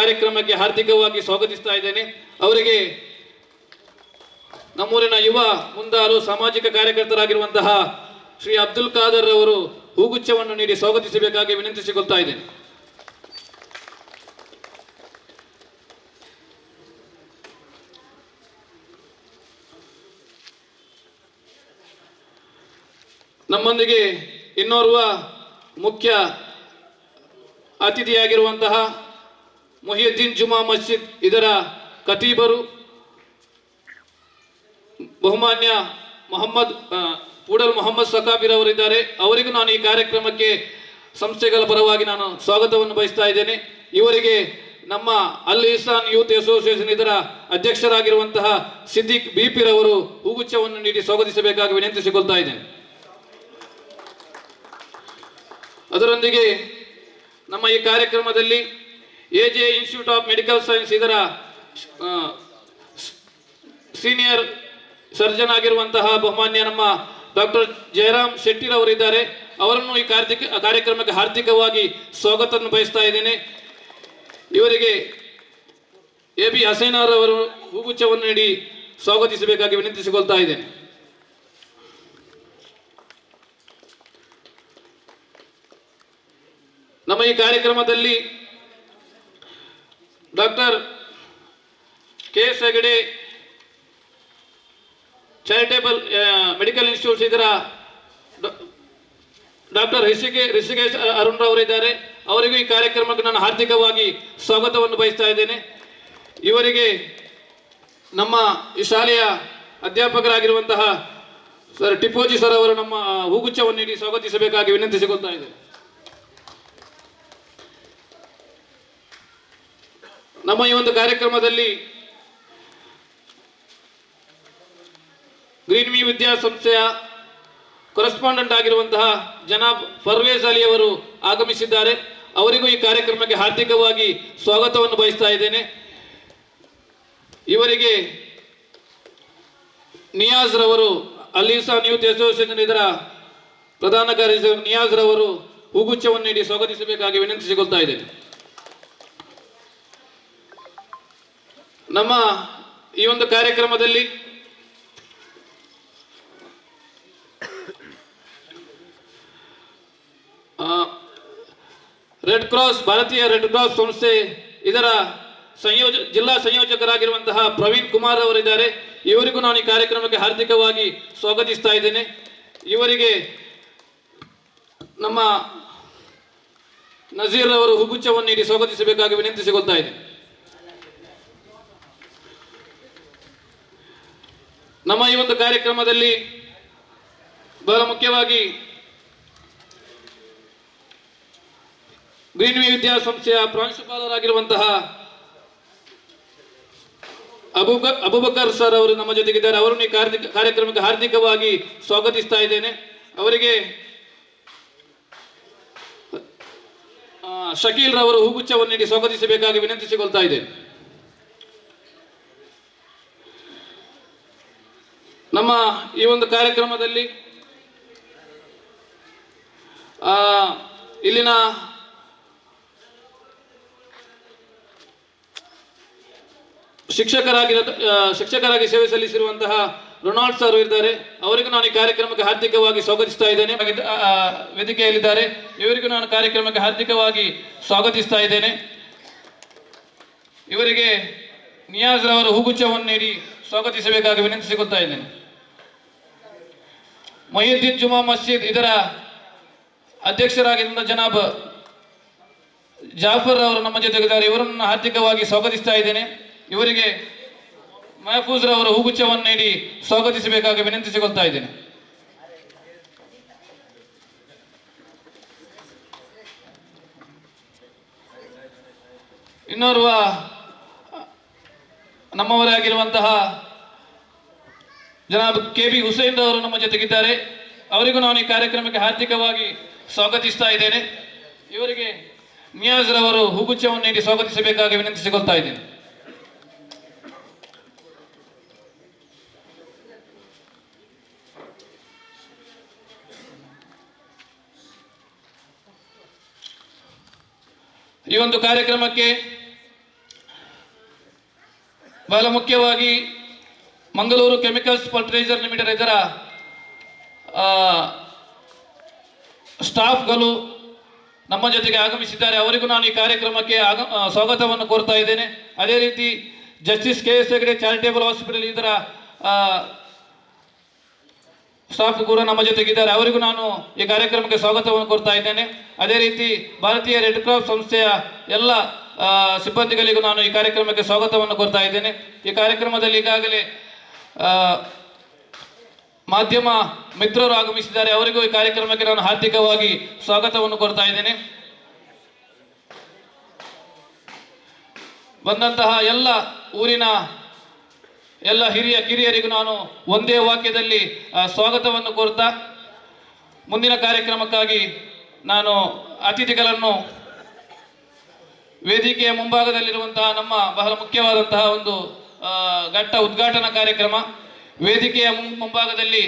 ಕಾರ್ಯಕ್ರಮಕ್ಕೆ ಹಾರ್ದಿಕವಾಗಿ ಸ್ವಾಗತಿಸ್ತಾ ಇದ್ದೇನೆ. ಅವರಿಗೆ ನಮ್ಮೂರಿನ ಯುವ ಮುಂದಾಳು ಸಾಮಾಜಿಕ ಕಾರ್ಯಕರ್ತರಾಗಿರುವಂತಹ ಶ್ರೀ ಅಬ್ದುಲ್ ಖಾದರ್ ಅವರು ಹೂಗುಚ್ಛವನ್ನು ನೀಡಿ ಸ್ವಾಗತಿಸಬೇಕಾಗಿ ವಿನಂತಿಸಿಕೊಳ್ತಾ ಇದ್ದೇನೆ. ನಮ್ಮೊಂದಿಗೆ ಇನ್ನೋರ್ವ ಮುಖ್ಯ ಅತಿಥಿಯಾಗಿರುವಂತಹ ಮೊಹಿಯುದ್ದೀನ್ ಜುಮಾ ಮಸ್ಜಿದ್ ಇದರ ಖತೀಬರು ಬಹುಮಾನ್ಯ ಮೊಹಮ್ಮದ್ ಸಕಾಬಿರ್ ಅವರಿದ್ದಾರೆ. ಅವರಿಗೂ ನಾನು ಈ ಕಾರ್ಯಕ್ರಮಕ್ಕೆ ಸಂಸ್ಥೆಗಳ ಪರವಾಗಿ ನಾನು ಸ್ವಾಗತವನ್ನು ಬಯಸ್ತಾ ಇದ್ದೇನೆ. ಇವರಿಗೆ ನಮ್ಮ ಅಲ್ ಇಹ್ಸಾನ್ ಯೂತ್ ಅಸೋಸಿಯೇಷನ್ ಇದರ ಅಧ್ಯಕ್ಷರಾಗಿರುವಂತಹ ಸಿದ್ದಿಕ್ ಬಿಪಿರ್ ಅವರು ಹೂಗುಚ್ಛವನ್ನು ನೀಡಿ ಸ್ವಾಗತಿಸಬೇಕಾಗಿ ವಿನಂತಿಸಿಕೊಳ್ತಾ ಇದ್ದೇನೆ. ಅದರೊಂದಿಗೆ ನಮ್ಮ ಈ ಕಾರ್ಯಕ್ರಮದಲ್ಲಿ AJ institute of medical science ಇದರ ಸೀನಿಯರ್ ಸರ್ಜನ್ ಆಗಿರುವಂತಹ ಬಹುಮಾನ್ಯ ನಮ್ಮ ಡಾಕ್ಟರ್ ಜಯರಾಮ್ ಶೆಟ್ಟಿರ್ ಅವರಿದ್ದಾರೆ. ಅವರನ್ನು ಈ ಕಾರ್ಯಕ್ರಮಕ್ಕೆ ಹಾರ್ದಿಕವಾಗಿ ಸ್ವಾಗತವನ್ನು ಬಯಸ್ತಾ ಇದ್ದೇನೆ. ಇವರಿಗೆ ಎ ಬಿ ಹಸೈನಾರ್ ಅವರು ಹೂಗುಚ್ಛವನ್ನು ನೀಡಿ ಸ್ವಾಗತಿಸಬೇಕಾಗಿ ವಿನಂತಿಸಿಕೊಳ್ತಾ ಇದ್ದೇನೆ. ನಮ್ಮ ಈ ಕಾರ್ಯಕ್ರಮದಲ್ಲಿ doctor K S Hegde charitable medical institute ಇದರ ಡಾಕ್ಟರ್ ರಿಷಿಕೇಶ್ ಅರುಣ್ ಅವರಿದ್ದಾರೆ. ಅವರಿಗೂ ಈ ಕಾರ್ಯಕ್ರಮಕ್ಕೆ ನಾನು ಹಾರ್ದಿಕವಾಗಿ ಸ್ವಾಗತವನ್ನು ಬಯಸ್ತಾ ಇದ್ದೇನೆ. ಇವರಿಗೆ ನಮ್ಮ ಈ ಶಾಲೆಯ ಅಧ್ಯಾಪಕರಾಗಿರುವಂತಹ ಸರ್ ಟಿಪ್ಪೋಜಿ ಸರ್ ಅವರು ನಮ್ಮ ಹೂಗುಚ್ಛವನ್ನು ನೀಡಿ ಸ್ವಾಗತಿಸಬೇಕಾಗಿ ವಿನಂತಿಸಿಕೊಳ್ತಾ ಇದ್ದೇನೆ. ನಮ್ಮ ಈ ಒಂದು ಕಾರ್ಯಕ್ರಮದಲ್ಲಿ ಗ್ರೀನ್ ವಿ ವಿದ್ಯಾಸಂಸ್ಥೆಯ ಕರೆಸ್ಪಾಂಡೆಂಟ್ ಆಗಿರುವಂತಹ ಜನಾಬ್ ಪರ್ವೇಜ್ ಅಲಿ ಅವರು ಆಗಮಿಸಿದ್ದಾರೆ. ಅವರಿಗೂ ಈ ಕಾರ್ಯಕ್ರಮಕ್ಕೆ ಹಾರ್ದಿಕವಾಗಿ ಸ್ವಾಗತವನ್ನು ಬಯಸ್ತಾ ಇದ್ದೇನೆ. ಇವರಿಗೆ ನಿಯಾಜ್ ರವರು ಅಲ್ ಇಹ್ಸಾನ್ ಯೂತ್ ಅಸೋಸಿಯೇಷನ್ ಇದರ ಪ್ರಧಾನ ಕಾರ್ಯದರ್ಶಿ ನಿಯಾಜ್ ರವರು ಹೂಗುಚ್ಛವನ್ನು ನೀಡಿ ಸ್ವಾಗತಿಸಬೇಕಾಗಿ ವಿನಂತಿಸಿಕೊಳ್ತಾ ಇದ್ದೇನೆ. ನಮ್ಮ ಈ ಒಂದು ಕಾರ್ಯಕ್ರಮದಲ್ಲಿ ರೆಡ್ ಕ್ರಾಸ್ ಭಾರತೀಯ ರೆಡ್ ಕ್ರಾಸ್ ಸಂಸ್ಥೆ ಇದರ ಜಿಲ್ಲಾ ಸಂಯೋಜಕರಾಗಿರುವಂತಹ ಪ್ರವೀಣ್ ಕುಮಾರ್ ಅವರಿದ್ದಾರೆ. ಇವರಿಗೂ ನಾನು ಈ ಕಾರ್ಯಕ್ರಮಕ್ಕೆ ಹಾರ್ದಿಕವಾಗಿ ಸ್ವಾಗತಿಸ್ತಾ ಇದ್ದೇನೆ. ಇವರಿಗೆ ನಮ್ಮ ನಜೀರ್ ಅವರು ಹೂಗುಚ್ಛವನ್ನು ನೀಡಿ ಸ್ವಾಗತಿಸಬೇಕಾಗಿ ವಿನಂತಿಸಿಕೊಳ್ತಾ ಇದ್ದೇನೆ. ನಮ್ಮ ಈ ಒಂದು ಕಾರ್ಯಕ್ರಮದಲ್ಲಿ ಬಹಳ ಮುಖ್ಯವಾಗಿ ಗ್ರೀನ್ ವಿ ವಿದ್ಯಾಸಂಸ್ಥೆಯ ಪ್ರಾಂಶುಪಾಲರಾಗಿರುವಂತಹ ಅಬುಬಕರ್ ಸರ್ ಅವರು ನಮ್ಮ ಜೊತೆಗಿದ್ದಾರೆ. ಅವರನ್ನು ಈ ಕಾರ್ಯಕ್ರಮಕ್ಕೆ ಹಾರ್ದಿಕವಾಗಿ ಸ್ವಾಗತಿಸ್ತಾ ಇದ್ದೇನೆ. ಅವರಿಗೆ ಶಕೀಲ್ ರವರು ಹೂಗುಚ್ಛವನ್ನು ನೀಡಿ ಸ್ವಾಗತಿಸಬೇಕಾಗಿ ವಿನಂತಿಸಿಕೊಳ್ತಾ ಇದ್ದೇನೆ. ನಮ್ಮ ಈ ಒಂದು ಕಾರ್ಯಕ್ರಮದಲ್ಲಿ ಇಲ್ಲಿನ ಶಿಕ್ಷಕರಾಗಿ ಸೇವೆ ಸಲ್ಲಿಸಿರುವಂತಹ ರೊನಾಲ್ಡ್ ಸರ್ ಇದ್ದಾರೆ. ಅವರಿಗೂ ನಾನು ಈ ಕಾರ್ಯಕ್ರಮಕ್ಕೆ ಹಾರ್ದಿಕವಾಗಿ ಸ್ವಾಗತಿಸ್ತಾ ಇದ್ದೇನೆ. ವೇದಿಕೆಯಲ್ಲಿದ್ದಾರೆ. ಇವರಿಗೂ ನಾನು ಕಾರ್ಯಕ್ರಮಕ್ಕೆ ಹಾರ್ದಿಕವಾಗಿ ಸ್ವಾಗತಿಸ್ತಾ ಇದ್ದೇನೆ. ಇವರಿಗೆ ನಿಯಾಜ್ ಅವರು ಹೂಗುಚ್ಛವನ್ನು ನೀಡಿ ಸ್ವಾಗತಿಸಬೇಕಾಗಿ ವಿನಂತಿಸಿಕೊಳ್ತಾ ಇದ್ದೇನೆ. ಮೊಹಿಯುದ್ದೀನ್ ಜುಮಾ ಮಸ್ಜಿದ್ ಇದರ ಅಧ್ಯಕ್ಷರಾಗಿದ್ದ ಜನಾಬ್ ಜಾಫರ್ ಅವರು ನಮ್ಮ ಜೊತೆಗಿದ್ದಾರೆ. ಇವರನ್ನು ಹಾರ್ದಿಕವಾಗಿ ಸ್ವಾಗತಿಸ್ತಾ ಇದ್ದೇನೆ. ಇವರಿಗೆ ಮಹಫೂಜ್ ರವರು ಹೂಗುಚ್ಛವನ್ನು ನೀಡಿ ಸ್ವಾಗತಿಸಬೇಕಾಗಿ ವಿನಂತಿಸಿಕೊಳ್ತಾ ಇದ್ದೇನೆ. ಇನ್ನೋರ್ವ ನಮ್ಮವರೇ ಆಗಿರುವಂತಹ ಜನಾಬ್ ಕೆ ಬಿ ಹುಸೇನ್ ಅವರು ನಮ್ಮ ಜೊತೆಗಿದ್ದಾರೆ. ಅವರಿಗೂ ನಾನು ಈ ಕಾರ್ಯಕ್ರಮಕ್ಕೆ ಹಾರ್ದಿಕವಾಗಿ ಸ್ವಾಗತಿಸ್ತಾ ಇದ್ದೇನೆ. ಇವರಿಗೆ ನಿಯಾಜ್ ರವರು ಹೂಗುಚ್ಛವನ್ನು ನೀಡಿ ಸ್ವಾಗತಿಸಬೇಕಾಗಿ ವಿನಂತಿಸಿಕೊಳ್ತಾ ಇದ್ದೇನೆ. ಈ ಒಂದು ಕಾರ್ಯಕ್ರಮಕ್ಕೆ ಬಹಳ ಮುಖ್ಯವಾಗಿ ಮಂಗಳೂರು ಕೆಮಿಕಲ್ಸ್ ಫರ್ಟಿಲೈಸರ್ ಲಿಮಿಟೆಡ್ ಇದರ ಸ್ಟಾಫ್ಗಳು ನಮ್ಮ ಜೊತೆಗೆ ಆಗಮಿಸಿದ್ದಾರೆ. ಅವರಿಗೂ ನಾನು ಈ ಕಾರ್ಯಕ್ರಮಕ್ಕೆ ಸ್ವಾಗತವನ್ನು ಕೋರ್ತಾ ಇದ್ದೇನೆ. ಅದೇ ರೀತಿ justice KS Hegde charitable hospital ಇದರ ಸ್ಟಾಫ್ ಕೂಡ ನಮ್ಮ ಜೊತೆಗಿದ್ದಾರೆ. ಅವರಿಗೂ ನಾನು ಈ ಕಾರ್ಯಕ್ರಮಕ್ಕೆ ಸ್ವಾಗತವನ್ನು ಕೋರ್ತಾ ಇದ್ದೇನೆ. ಅದೇ ರೀತಿ ಭಾರತೀಯ ರೆಡ್ ಕ್ರಾಸ್ ಸಂಸ್ಥೆಯ ಎಲ್ಲ ಸಿಬ್ಬಂದಿಗಳಿಗೂ ನಾನು ಈ ಕಾರ್ಯಕ್ರಮಕ್ಕೆ ಸ್ವಾಗತವನ್ನು ಕೋರ್ತಾ ಇದ್ದೇನೆ. ಈ ಕಾರ್ಯಕ್ರಮದಲ್ಲಿ ಈಗಾಗಲೇ ಮಾಧ್ಯಮ ಮಿತ್ರರು ಆಗಮಿಸಿದ್ದಾರೆ. ಅವರಿಗೂ ಈ ಕಾರ್ಯಕ್ರಮಕ್ಕೆ ನಾನು ಹಾರ್ದಿಕವಾಗಿ ಸ್ವಾಗತವನ್ನು ಕೋರ್ತಾ ಇದ್ದೇನೆ. ಬಂದಂತಹ ಎಲ್ಲ ಊರಿನ ಎಲ್ಲ ಹಿರಿಯ ಕಿರಿಯರಿಗೂ ನಾನು ಒಂದೇ ವಾಕ್ಯದಲ್ಲಿ ಸ್ವಾಗತವನ್ನು ಕೋರ್ತಾ ಮುಂದಿನ ಕಾರ್ಯಕ್ರಮಕ್ಕಾಗಿ ನಾನು ಅತಿಥಿಗಳನ್ನು ವೇದಿಕೆಯ ಮುಂಭಾಗದಲ್ಲಿರುವಂತಹ ನಮ್ಮ ಬಹಳ ಮುಖ್ಯವಾದಂತಹ ಒಂದು ಘಟ್ಟ ಉದ್ಘಾಟನಾ ಕಾರ್ಯಕ್ರಮ. ವೇದಿಕೆಯ ಮುಂಭಾಗದಲ್ಲಿ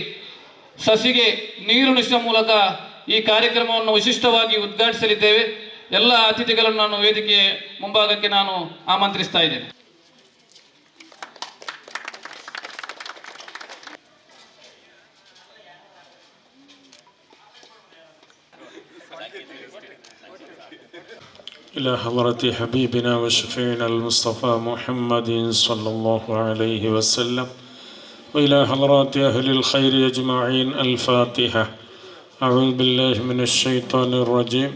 ಸಸಿಗೆ ನೀರುಣಿಸುವ ಮೂಲಕ ಈ ಕಾರ್ಯಕ್ರಮವನ್ನು ವಿಶಿಷ್ಟವಾಗಿ ಉದ್ಘಾಟಿಸಲಿದ್ದೇವೆ. ಎಲ್ಲ ಅತಿಥಿಗಳನ್ನು ನಾನು ವೇದಿಕೆಯ ಮುಂಭಾಗಕ್ಕೆ ನಾನು ಆಮಂತ್ರಿಸ್ತಾ ಇದ್ದೇನೆ. إلى حضرة حبيبنا وشفيعنا المصطفى محمد صلى الله عليه وسلم وإلى حضرات أهل الخير أجمعين. الفاتحة. أعوذ بالله من الشيطان الرجيم.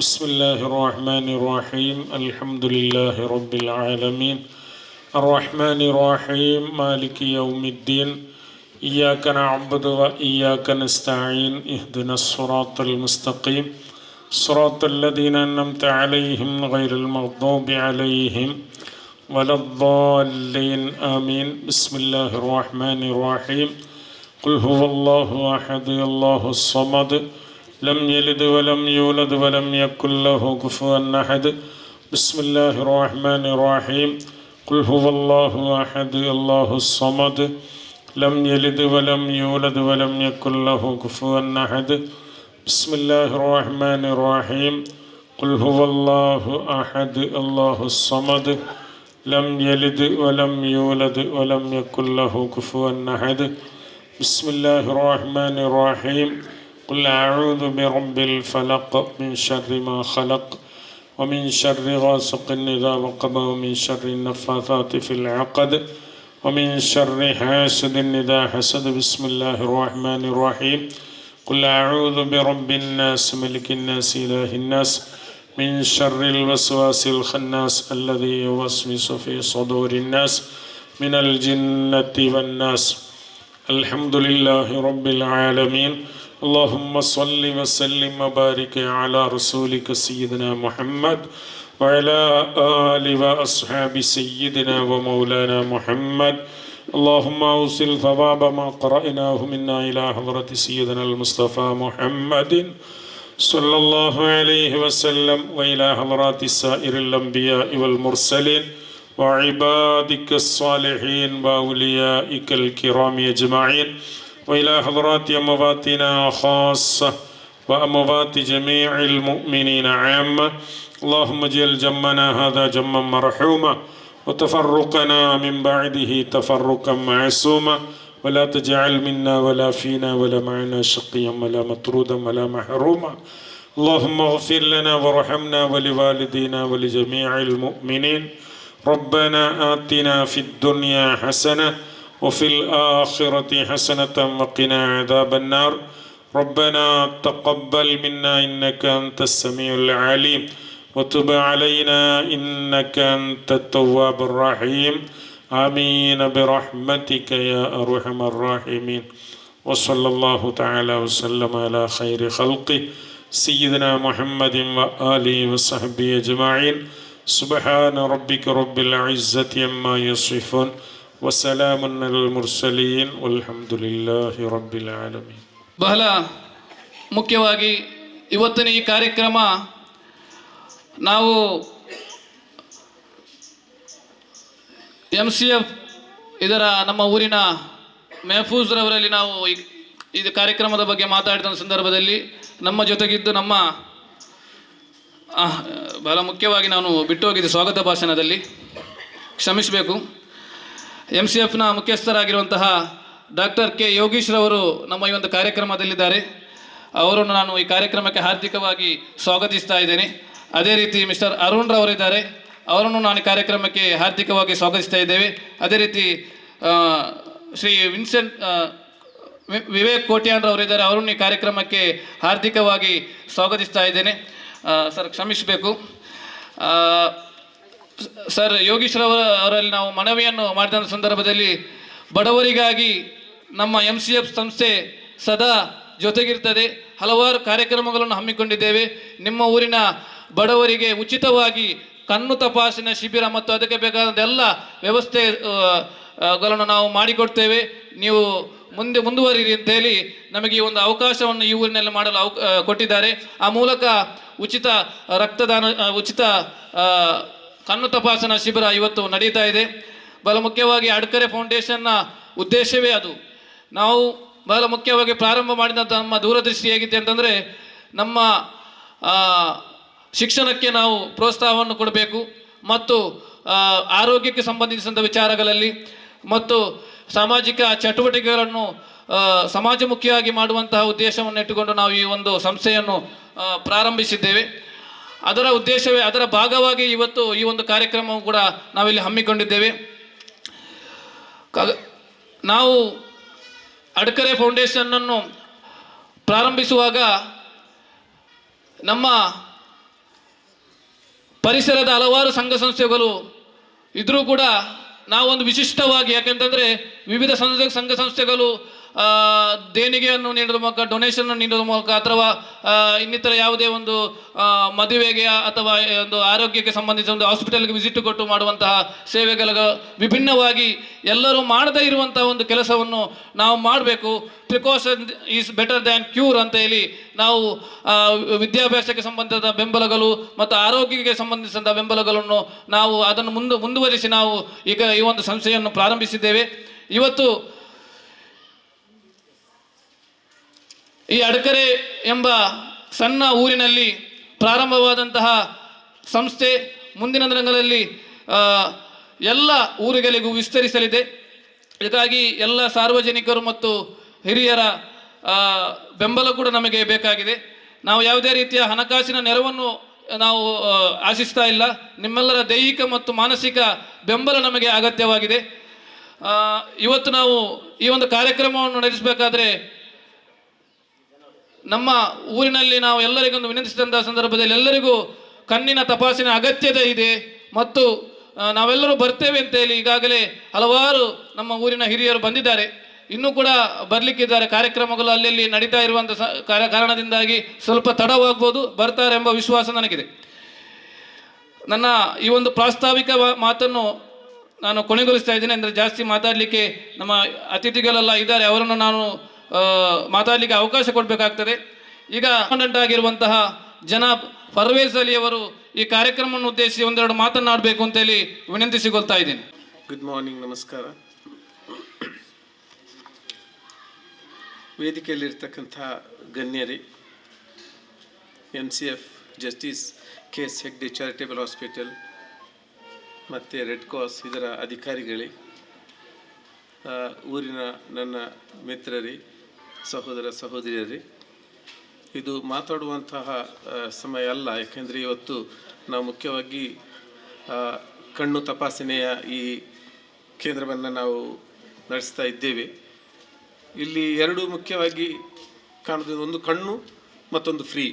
بسم الله الرحمن الرحيم. الحمد لله رب العالمين الرحمن الرحيم مالك يوم الدين إياك نعبد وإياك نستعين اهدنا الصراط المستقيم صراط الذين أنعمت عليهم غير المغضوب عليهم ولا الضالين آمين. بسم الله الرحمن الرحيم. قل هو الله أحد الله الصمد لم يلد ولم يولد ولم يكن له كفوا أحد. بسم الله الرحمن الرحيم. قل هو الله أحد الله الصمد لم يلد ولم يولد ولم يكن له كفوا أحد. بسم الله الرحمن الرحيم. قل هو الله أحد الله الصمد لم يلد ولم يولد ولم يكن له كفوا أحد. بسم الله الرحمن الرحيم. قل أعوذ برب الفلق من شر ما خلق ومن شر غاسق إذا وقب ومن شر النفاثات في العقد ومن شر حاسد إذا حسد. بسم الله الرحمن الرحيم. قل أعوذ برب الناس ملك الناس إله الناس من شر الوسواس الخناس الذي يوسوس في صدور الناس من الجنة والناس. الحمد لله رب العالمين. اللهم صل وسلم وبارك على رسولك سيدنا محمد وعلى آل وأصحاب سيدنا ومولانا محمد. اللهم أوصل ثواب ما قرأناه منا إلى حضرة سيدنا المصطفى محمد صلى الله عليه وسلم وإلى حضرات سائر الأنبياء والمرسلين وعبادك الصالحين وأوليائك الكرام أجمعين وإلى حضرات أمواتنا خاصة وأموات جميع المؤمنين عامة. اللهم اجعل جمعنا هذا جمعا مرحوما وتفرقنا من بعده تفرقا معصوما ولا تجعل منا ولا فينا ولا معنا شقيا ولا مطرودا ولا محروما. اللهم اغفر لنا وارحمنا ولوالدينا ولجميع المؤمنين. ربنا آتنا في الدنيا حسنة وفي الآخرة حسنة وقنا عذاب النار. ربنا تقبل منا إنك أنت السميع العليم وتب علينا إنك أنت التواب الرحيم. آمين برحمتك يا أرحم الراحمين. وصلى الله تعالى وسلم على خير خلقه سيدنا محمد وآله وصحبه أجمعين. سبحان ربك رب العزة عما يصفون وسلام على المرسلين والحمد لله رب العالمين. ಬಹಳ ಮುಖ್ಯವಾಗಿ ಇವತ್ತಿನ ಈ ಕಾರ್ಯಕ್ರಮ ನಾವು MCF ಇದರ ನಮ್ಮ ಊರಿನ ಮೆಹಫೂಜ್ರವರಲ್ಲಿ ನಾವು ಇದು ಕಾರ್ಯಕ್ರಮದ ಬಗ್ಗೆ ಮಾತಾಡಿದ ಸಂದರ್ಭದಲ್ಲಿ ನಮ್ಮ ಜೊತೆಗಿದ್ದು ನಮ್ಮ ಬಹಳ ಮುಖ್ಯವಾಗಿ ನಾನು ಬಿಟ್ಟು ಹೋಗಿದ್ದೆ ಸ್ವಾಗತ ಭಾಷಣದಲ್ಲಿ, ಕ್ಷಮಿಸಬೇಕು. MCFನ ಮುಖ್ಯಸ್ಥರಾಗಿರುವಂತಹ ಡಾಕ್ಟರ್ ಕೆ ಯೋಗೀಶ್ರವರು ನಮ್ಮ ಈ ಒಂದು ಕಾರ್ಯಕ್ರಮದಲ್ಲಿದ್ದಾರೆ. ಅವರನ್ನು ನಾನು ಈ ಕಾರ್ಯಕ್ರಮಕ್ಕೆ ಹಾರ್ದಿಕವಾಗಿ ಸ್ವಾಗತಿಸ್ತಾ ಇದ್ದೇನೆ. ಅದೇ ರೀತಿ ಮಿಸ್ಟರ್ ಅರುಣ್ ರವರಿದ್ದಾರೆ, ಅವರನ್ನು ನಾನು ಈ ಕಾರ್ಯಕ್ರಮಕ್ಕೆ ಹಾರ್ದಿಕವಾಗಿ ಸ್ವಾಗತಿಸ್ತಾ ಇದ್ದೇವೆ. ಅದೇ ರೀತಿ ಶ್ರೀ ವಿವೇಕ್ ಕೋಟ್ಯಾನ್ರವರಿದ್ದಾರೆ, ಅವರನ್ನು ಈ ಕಾರ್ಯಕ್ರಮಕ್ಕೆ ಹಾರ್ದಿಕವಾಗಿ ಸ್ವಾಗತಿಸ್ತಾ ಇದ್ದೇನೆ. ಸರ್ ಕ್ಷಮಿಸಬೇಕು. ಸರ್ ಯೋಗೀಶ್ವರವರಲ್ಲಿ ನಾವು ಮನವಿಯನ್ನು ಮಾಡಿದ ಸಂದರ್ಭದಲ್ಲಿ ಬಡವರಿಗಾಗಿ ನಮ್ಮ MCF ಸಂಸ್ಥೆ ಸದಾ ಜೊತೆಗಿರ್ತದೆ, ಹಲವಾರು ಕಾರ್ಯಕ್ರಮಗಳನ್ನು ಹಮ್ಮಿಕೊಂಡಿದ್ದೇವೆ. ನಿಮ್ಮ ಊರಿನ ಬಡವರಿಗೆ ಉಚಿತವಾಗಿ ಕಣ್ಣು ತಪಾಸಣೆ ಶಿಬಿರ ಮತ್ತು ಅದಕ್ಕೆ ಬೇಕಾದ ಎಲ್ಲ ವ್ಯವಸ್ಥೆಗಳನ್ನು ನಾವು ಮಾಡಿಕೊಡ್ತೇವೆ. ನೀವು ಮುಂದುವರಿರಿ ಅಂತೇಳಿ ನಮಗೆ ಈ ಒಂದು ಅವಕಾಶವನ್ನು ಈ ಊರಿನಲ್ಲಿ ಮಾಡಲು ಕೊಟ್ಟಿದ್ದಾರೆ. ಆ ಮೂಲಕ ಉಚಿತ ರಕ್ತದಾನ, ಉಚಿತ ಕಣ್ಣು ತಪಾಸಣಾ ಶಿಬಿರ ಇವತ್ತು ನಡೀತಾ ಇದೆ. ಬಹಳ ಮುಖ್ಯವಾಗಿ ಅಡ್ಕರೆ ಫೌಂಡೇಶನ್ನ ಉದ್ದೇಶವೇ ಅದು. ನಾವು ಬಹಳ ಮುಖ್ಯವಾಗಿ ಪ್ರಾರಂಭ ಮಾಡಿದ ನಮ್ಮ ದೂರದೃಷ್ಟಿ ಹೇಗಿದೆ ಅಂತಂದರೆ, ನಮ್ಮ ಶಿಕ್ಷಣಕ್ಕೆ ನಾವು ಪ್ರೋತ್ಸಾಹವನ್ನು ಕೊಡಬೇಕು ಮತ್ತು ಆರೋಗ್ಯಕ್ಕೆ ಸಂಬಂಧಿಸಿದಂಥ ವಿಚಾರಗಳಲ್ಲಿ ಮತ್ತು ಸಾಮಾಜಿಕ ಚಟುವಟಿಕೆಗಳನ್ನು ಸಮಾಜಮುಖಿಯಾಗಿ ಮಾಡುವಂತಹ ಉದ್ದೇಶವನ್ನು ಇಟ್ಟುಕೊಂಡು ನಾವು ಈ ಒಂದು ಸಂಸ್ಥೆಯನ್ನು ಪ್ರಾರಂಭಿಸಿದ್ದೇವೆ. ಅದರ ಉದ್ದೇಶವೇ, ಅದರ ಭಾಗವಾಗಿ ಇವತ್ತು ಈ ಒಂದು ಕಾರ್ಯಕ್ರಮವು ಕೂಡ ನಾವಿಲ್ಲಿ ಹಮ್ಮಿಕೊಂಡಿದ್ದೇವೆ. ನಾವು ಅಡ್ಕರೆ ಫೌಂಡೇಶನ್ನನ್ನು ಪ್ರಾರಂಭಿಸುವಾಗ ನಮ್ಮ ಪರಿಸರದ ಹಲವಾರು ಸಂಘ ಸಂಸ್ಥೆಗಳು ಇದ್ರೂ ಕೂಡ ನಾವೊಂದು ವಿಶಿಷ್ಟವಾಗಿ, ಯಾಕೆಂತಂದರೆ ವಿವಿಧ ಸಂಘ ಸಂಸ್ಥೆಗಳು ದೇಣಿಗೆಯನ್ನು ನೀಡೋದ್ರ ಮೂಲಕ, ಡೊನೇಷನ್ ನೀಡೋದ್ರ ಮೂಲಕ ಅಥವಾ ಇನ್ನಿತರ ಯಾವುದೇ ಒಂದು ಮದುವೆಗೆ ಅಥವಾ ಒಂದು ಆರೋಗ್ಯಕ್ಕೆ ಸಂಬಂಧಿಸಿದ ಒಂದು ಹಾಸ್ಪಿಟಲ್ಗೆ ವಿಸಿಟ್ ಕೊಟ್ಟು ಮಾಡುವಂತಹ ಸೇವೆಗಳ ವಿಭಿನ್ನವಾಗಿ ಎಲ್ಲರೂ ಮಾಡದೇ ಇರುವಂತಹ ಒಂದು ಕೆಲಸವನ್ನು ನಾವು ಮಾಡಬೇಕು. Precaution is better than cure ಅಂತ ಹೇಳಿ ನಾವು ವಿದ್ಯಾಭ್ಯಾಸಕ್ಕೆ ಸಂಬಂಧಿಸಿದ ಬೆಂಬಲಗಳು ಮತ್ತು ಆರೋಗ್ಯಕ್ಕೆ ಸಂಬಂಧಿಸಿದ ಬೆಂಬಲಗಳನ್ನು ನಾವು ಅದನ್ನು ಮುಂದುವರಿಸಿ ನಾವು ಈಗ ಈ ಒಂದು ಸಂಸ್ಥೆಯನ್ನು ಪ್ರಾರಂಭಿಸಿದ್ದೇವೆ. ಇವತ್ತು ಈ ಅಡ್ಕರೆ ಎಂಬ ಸಣ್ಣ ಊರಿನಲ್ಲಿ ಪ್ರಾರಂಭವಾದಂತಹ ಸಂಸ್ಥೆ ಮುಂದಿನ ದಿನಗಳಲ್ಲಿ ಎಲ್ಲ ಊರುಗಳಿಗೂ ವಿಸ್ತರಿಸಲಿದೆ. ಹೀಗಾಗಿ ಎಲ್ಲ ಸಾರ್ವಜನಿಕರು ಮತ್ತು ಹಿರಿಯರ ಬೆಂಬಲ ಕೂಡ ನಮಗೆ ಬೇಕಾಗಿದೆ. ನಾವು ಯಾವುದೇ ರೀತಿಯ ಹಣಕಾಸಿನ ನೆರವನ್ನು ನಾವು ಆಶಿಸ್ತಾ ಇಲ್ಲ. ನಿಮ್ಮೆಲ್ಲರ ದೈಹಿಕ ಮತ್ತು ಮಾನಸಿಕ ಬೆಂಬಲ ನಮಗೆ ಅಗತ್ಯವಾಗಿದೆ. ಇವತ್ತು ನಾವು ಈ ಒಂದು ಕಾರ್ಯಕ್ರಮವನ್ನು ನಡೆಸಬೇಕಾದ್ರೆ ನಮ್ಮ ಊರಿನಲ್ಲಿ ನಾವು ಎಲ್ಲರಿಗೊಂದು ವಿನಂತಿಸಿದಂಥ ಸಂದರ್ಭದಲ್ಲಿ ಎಲ್ಲರಿಗೂ ಕಣ್ಣಿನ ತಪಾಸಣೆ ಅಗತ್ಯತೆ ಇದೆ ಮತ್ತು ನಾವೆಲ್ಲರೂ ಬರ್ತೇವೆ ಅಂತೇಳಿ ಈಗಾಗಲೇ ಹಲವಾರು ನಮ್ಮ ಊರಿನ ಹಿರಿಯರು ಬಂದಿದ್ದಾರೆ, ಇನ್ನೂ ಕೂಡ ಬರಲಿಕ್ಕಿದ್ದಾರೆ. ಕಾರ್ಯಕ್ರಮಗಳು ಅಲ್ಲಿ ನಡೀತಾ ಇರುವಂಥ ಕಾರಣದಿಂದಾಗಿ ಸ್ವಲ್ಪ ತಡವಾಗ್ಬೋದು, ಬರ್ತಾರೆ ಎಂಬ ವಿಶ್ವಾಸ ನನಗಿದೆ. ನನ್ನ ಈ ಒಂದು ಪ್ರಾಸ್ತಾವಿಕ ಮಾತನ್ನು ನಾನು ಕೊನೆಗೊಳಿಸ್ತಾ ಇದ್ದೇನೆ. ಅಂದರೆ ಜಾಸ್ತಿ ಮಾತಾಡಲಿಕ್ಕೆ ನಮ್ಮ ಅತಿಥಿಗಳೆಲ್ಲ ಇದ್ದಾರೆ, ಅವರನ್ನು ನಾನು ಮಾತಾಡಲಿಕ್ಕೆ ಅವಕಾಶ ಕೊಡಬೇಕಾಗ್ತದೆ. ಈಗ ಕಾಂಟೆಂಟ್ ಆಗಿರುವಂತಹ ಜನಾಬ್ ಪರ್ವೇಜ್ ಅಲಿ ಅವರು ಈ ಕಾರ್ಯಕ್ರಮವನ್ನು ಉದ್ದೇಶಿಸಿ ಒಂದೆರಡು ಮಾತನಾಡಬೇಕು ಅಂತೇಳಿ ವಿನಂತಿಸಿಕೊಳ್ತಾ ಇದ್ದೀನಿ. ಗುಡ್ ಮಾರ್ನಿಂಗ್, ನಮಸ್ಕಾರ. ವೇದಿಕೆಯಲ್ಲಿರ್ತಕ್ಕಂಥ ಗಣ್ಯರೇ, MCF justice KS Hegde charitable hospital ಮತ್ತು ರೆಡ್ ಕ್ರಾಸ್ ಇದರ ಅಧಿಕಾರಿಗಳೇ, ಊರಿನ ನನ್ನ ಮಿತ್ರರೇ, ಸಹೋದರ ಸಹೋದರಿಯರೇ, ಇದು ಮಾತಾಡುವಂತಹ ಸಮಯ ಅಲ್ಲ. ಯಾಕೆಂದರೆ ಇವತ್ತು ನಾವು ಮುಖ್ಯವಾಗಿ ಕಣ್ಣು ತಪಾಸಣೆಯ ಈ ಕೇಂದ್ರವನ್ನು ನಾವು ನಡೆಸ್ತಾ ಇದ್ದೇವೆ. ಇಲ್ಲಿ ಎರಡು ಮುಖ್ಯವಾಗಿ ಕಾಣುವುದು, ಒಂದು ಕಣ್ಣು ಮತ್ತೊಂದು ಫ್ರೀ.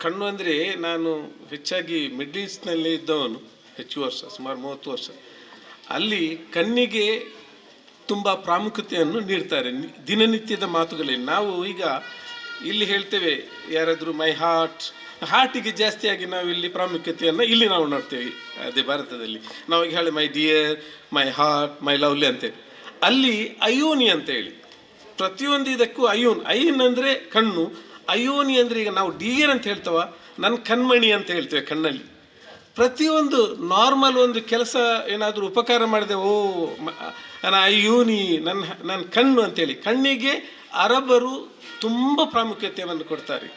ಕಣ್ಣು ಅಂದರೆ ನಾನು ಹೆಚ್ಚಾಗಿ ಮಿಡ್ಲ್ ಈಸ್ಟ್ನಲ್ಲಿ ಇದ್ದವನು, ಹೆಚ್ಚು ವರ್ಷ, ಸುಮಾರು 30 ವರ್ಷ. ಅಲ್ಲಿ ಕಣ್ಣಿಗೆ ತುಂಬ ಪ್ರಾಮುಖ್ಯತೆಯನ್ನು ನೀಡ್ತಾರೆ ದಿನನಿತ್ಯದ ಮಾತುಗಳಲ್ಲಿ. ನಾವು ಈಗ ಇಲ್ಲಿ ಹೇಳ್ತೇವೆ, ಯಾರಾದರೂ ಮೈ ಹಾರ್ಟಿಗೆ ಜಾಸ್ತಿಯಾಗಿ ನಾವು ಇಲ್ಲಿ ಪ್ರಾಮುಖ್ಯತೆಯನ್ನು ಇಲ್ಲಿ ನಾವು ನೋಡ್ತೇವೆ. ಅದೇ ಭಾರತದಲ್ಲಿ ನಾವೀಗ ಹೇಳಿ my dear, my heart, my lovely ಅಂತೇಳಿ. ಅಲ್ಲಿ ಅಯೋನಿ ಅಂತ ಹೇಳಿ, ಪ್ರತಿಯೊಂದು ಇದಕ್ಕೂ ಐನ್ ಅಂದರೆ ಕಣ್ಣು, ಅಯೋನಿ ಅಂದರೆ ಈಗ ನಾವು ಡಿಯರ್ ಅಂತ ಹೇಳ್ತೇವೆ, ನನ್ನ ಕಣ್ಮಣಿ ಅಂತ ಹೇಳ್ತೇವೆ. ಕಣ್ಣಲ್ಲಿ ಪ್ರತಿಯೊಂದು ನಾರ್ಮಲ್ ಒಂದು ಕೆಲಸ ಏನಾದರೂ ಉಪಕಾರ ಮಾಡಿದೆ, ಓ ನನ್ನ ಅಯೋನಿ, ನನ್ನ ಕಣ್ಣು ಅಂತೇಳಿ. ಕಣ್ಣಿಗೆ ಅರಬರು ತುಂಬ ಪ್ರಾಮುಖ್ಯತೆಯನ್ನು ಕೊಡ್ತಾರೆ.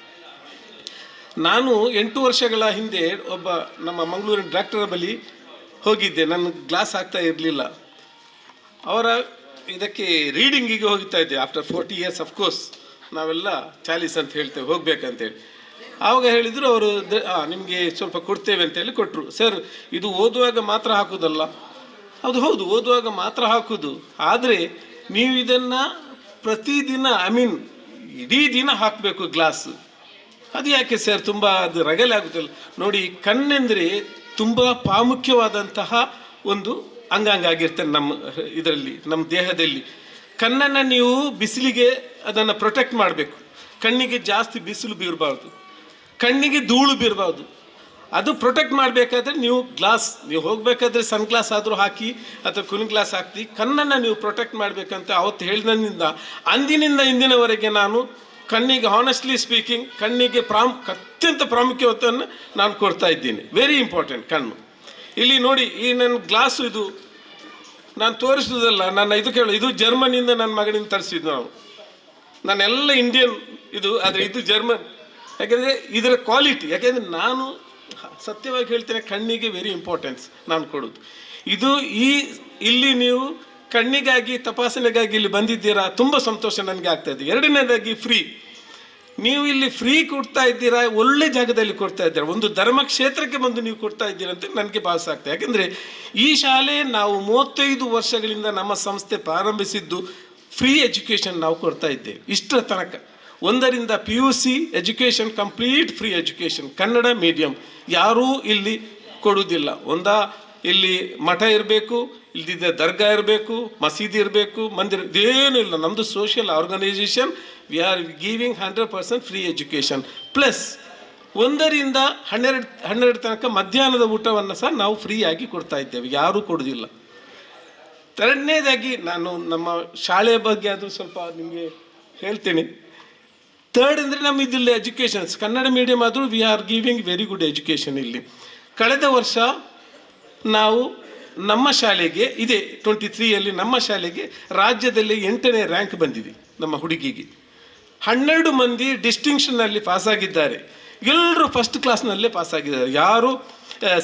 ನಾನು 8 ವರ್ಷಗಳ ಹಿಂದೆ ಒಬ್ಬ ನಮ್ಮ ಮಂಗಳೂರಿನ ಡಾಕ್ಟರ್ ಬಳಿ ಹೋಗಿದ್ದೆ. ನನ್ನ ಗ್ಲಾಸ್ ಆಗ್ತಾ ಇರಲಿಲ್ಲ. ಅವರ ಇದಕ್ಕೆ ರೀಡಿಂಗಿಗೆ ಹೋಗ್ತಾ ಇದ್ದೆ. ಆಫ್ಟರ್ 40 years ಅಫ್ಕೋರ್ಸ್ ನಾವೆಲ್ಲ ಚಾಲೀಸ್ ಅಂತ ಹೇಳ್ತೇವೆ, ಹೋಗ್ಬೇಕಂತೇಳಿ. ಆವಾಗ ಹೇಳಿದರು ಅವರು, ನಿಮಗೆ ಸ್ವಲ್ಪ ಕೊಡ್ತೇವೆ ಅಂತೇಳಿ ಕೊಟ್ಟರು. ಸರ್, ಇದು ಓದುವಾಗ ಮಾತ್ರ ಹಾಕೋದಲ್ಲ. ಹೌದು, ಓದುವಾಗ ಮಾತ್ರ ಹಾಕೋದು, ಆದರೆ ನೀವು ಇದನ್ನು ಪ್ರತಿದಿನ ಇಡೀ ದಿನ ಹಾಕಬೇಕು ಗ್ಲಾಸ್. ಅದು ಯಾಕೆ ಸರ್, ತುಂಬ ಅದು ರಗಲೆ ಆಗುತ್ತಲ್ಲ. ನೋಡಿ, ಕಣ್ಣೆಂದರೆ ತುಂಬ ಪ್ರಾಮುಖ್ಯವಾದಂತಹ ಒಂದು ಅಂಗಾಂಗ ಆಗಿರ್ತದೆ ನಮ್ಮ ದೇಹದಲ್ಲಿ. ಕಣ್ಣನ್ನು ನೀವು ಬಿಸಿಲಿಗೆ ಅದನ್ನು ಪ್ರೊಟೆಕ್ಟ್ ಮಾಡಬೇಕು. ಕಣ್ಣಿಗೆ ಜಾಸ್ತಿ ಬಿಸಿಲು ಬೀರಬಾರ್ದು, ಕಣ್ಣಿಗೆ ಧೂಳು ಬೀರಬಾರ್ದು. ಅದು ಪ್ರೊಟೆಕ್ಟ್ ಮಾಡಬೇಕಾದ್ರೆ ನೀವು ಹೋಗಬೇಕಾದ್ರೆ ಸನ್ ಗ್ಲಾಸ್ ಆದರೂ ಹಾಕಿ ಅಥವಾ ಕೂಲಿಂಗ್ ಗ್ಲಾಸ್ ಹಾಕಿ ಕಣ್ಣನ್ನು ನೀವು ಪ್ರೊಟೆಕ್ಟ್ ಮಾಡಬೇಕಂತ ಅವತ್ತು ಹೇಳಿದಿಂದ ಅಂದಿನಿಂದ ಇಂದಿನವರೆಗೆ ನಾನು ಕಣ್ಣಿಗೆ, ಹಾನೆಸ್ಟ್ಲಿ ಸ್ಪೀಕಿಂಗ್, ಕಣ್ಣಿಗೆ ಅತ್ಯಂತ ಪ್ರಾಮುಖ್ಯತೆಯನ್ನು ನಾನು ಕೊಡ್ತಾ ಇದ್ದೀನಿ. ವೆರಿ ಇಂಪಾರ್ಟೆಂಟ್ ಕಣ್ಣು. ಇಲ್ಲಿ ನೋಡಿ, ಈ ನನ್ನ ಗ್ಲಾಸು ಇದು ನಾನು ತೋರಿಸೋದಲ್ಲ, ಇದು ಜರ್ಮನಿಯಿಂದ ನನ್ನ ಮಗನಿಂದ ತರಿಸಿದ್ದು ನಾನೆಲ್ಲ ಇಂಡಿಯನ್ ಆದರೆ ಇದು ಜರ್ಮನ್. ಯಾಕೆಂದರೆ ಇದರ ಕ್ವಾಲಿಟಿ, ಯಾಕೆಂದರೆ ನಾನು ಸತ್ಯವಾಗಿ ಹೇಳ್ತೇನೆ, ಕಣ್ಣಿಗೆ ವೆರಿ ಇಂಪಾರ್ಟೆನ್ಸ್ ನಾನು ಕೊಡೋದು. ಇಲ್ಲಿ ನೀವು ಕಣ್ಣಿಗಾಗಿ ತಪಾಸಣೆಗಾಗಿ ಇಲ್ಲಿ ಬಂದಿದ್ದೀರಾ, ತುಂಬ ಸಂತೋಷ ನನಗೆ ಆಗ್ತಾಯಿದೆ. ಎರಡನೇದಾಗಿ ಫ್ರೀ, ನೀವು ಇಲ್ಲಿ ಫ್ರೀ ಕೊಡ್ತಾ ಇದ್ದೀರಾ, ಒಳ್ಳೆ ಜಾಗದಲ್ಲಿ ಕೊಡ್ತಾ ಇದ್ದೀರಾ, ಒಂದು ಧರ್ಮಕ್ಷೇತ್ರಕ್ಕೆ ಬಂದು ನೀವು ಕೊಡ್ತಾ ಇದ್ದೀರಾ ಅಂತ ನನಗೆ ಭಾಸ ಆಗ್ತದೆ. ಯಾಕೆಂದರೆ ಈ ಶಾಲೆ ನಾವು 35 ವರ್ಷಗಳಿಂದ ನಮ್ಮ ಸಂಸ್ಥೆ ಪ್ರಾರಂಭಿಸಿದ್ದು ಫ್ರೀ ಎಜುಕೇಷನ್ ನಾವು ಕೊಡ್ತಾ ಇದ್ದೇವೆ. ಇಷ್ಟರ ತನಕ 1ರಿಂದ PUC education complete free education, Kannada medium. ಯಾರೂ ಇಲ್ಲಿ ಕೊಡುವುದಿಲ್ಲ. ಇಲ್ಲಿ ಮಠ ಇರಬೇಕು, ಇಲ್ದಿದ್ದ ದರ್ಗಾ ಇರಬೇಕು, ಮಸೀದಿ ಇರಬೇಕು, ಮಂದಿರ, ಇದೇನೂ ಇಲ್ಲ. ನಮ್ಮದು social organisation. We are giving 100% free education. Plus 1ರಿಂದ 12 ತನಕ ಮಧ್ಯಾಹ್ನದ ಊಟವನ್ನು ಸಹ ನಾವು ಫ್ರೀಯಾಗಿ ಕೊಡ್ತಾ ಇದ್ದೇವೆ, ಯಾರೂ ಕೊಡೋದಿಲ್ಲ. ಎರಡನೇದಾಗಿ ನಾನು ನಮ್ಮ ಶಾಲೆಯ ಬಗ್ಗೆ ಅದು ಸ್ವಲ್ಪ ನಿಮಗೆ ಹೇಳ್ತೀನಿ. ಥರ್ಡ್ ಅಂದರೆ ನಮ್ಮದಿಲ್ಲ ಎಜುಕೇಷನ್ಸ್, ಕನ್ನಡ ಮೀಡಿಯಮ್ ಆದರೂ V are giving very good education. ಇಲ್ಲಿ ಕಳೆದ ವರ್ಷ ನಾವು ನಮ್ಮ ಶಾಲೆಗೆ 23ಯಲ್ಲಿ ನಮ್ಮ ಶಾಲೆಗೆ ರಾಜ್ಯದಲ್ಲಿ 8ನೇ ರ್ಯಾಂಕ್ ಬಂದಿದೆ. ನಮ್ಮ ಹುಡುಗಿಗೆ 12 ಮಂದಿ ಡಿಸ್ಟಿಂಕ್ಷನ್ನಲ್ಲಿ ಪಾಸಾಗಿದ್ದಾರೆ. ಎಲ್ಲರೂ ಫಸ್ಟ್ ಕ್ಲಾಸ್ನಲ್ಲೇ ಪಾಸಾಗಿದ್ದಾರೆ, ಯಾರು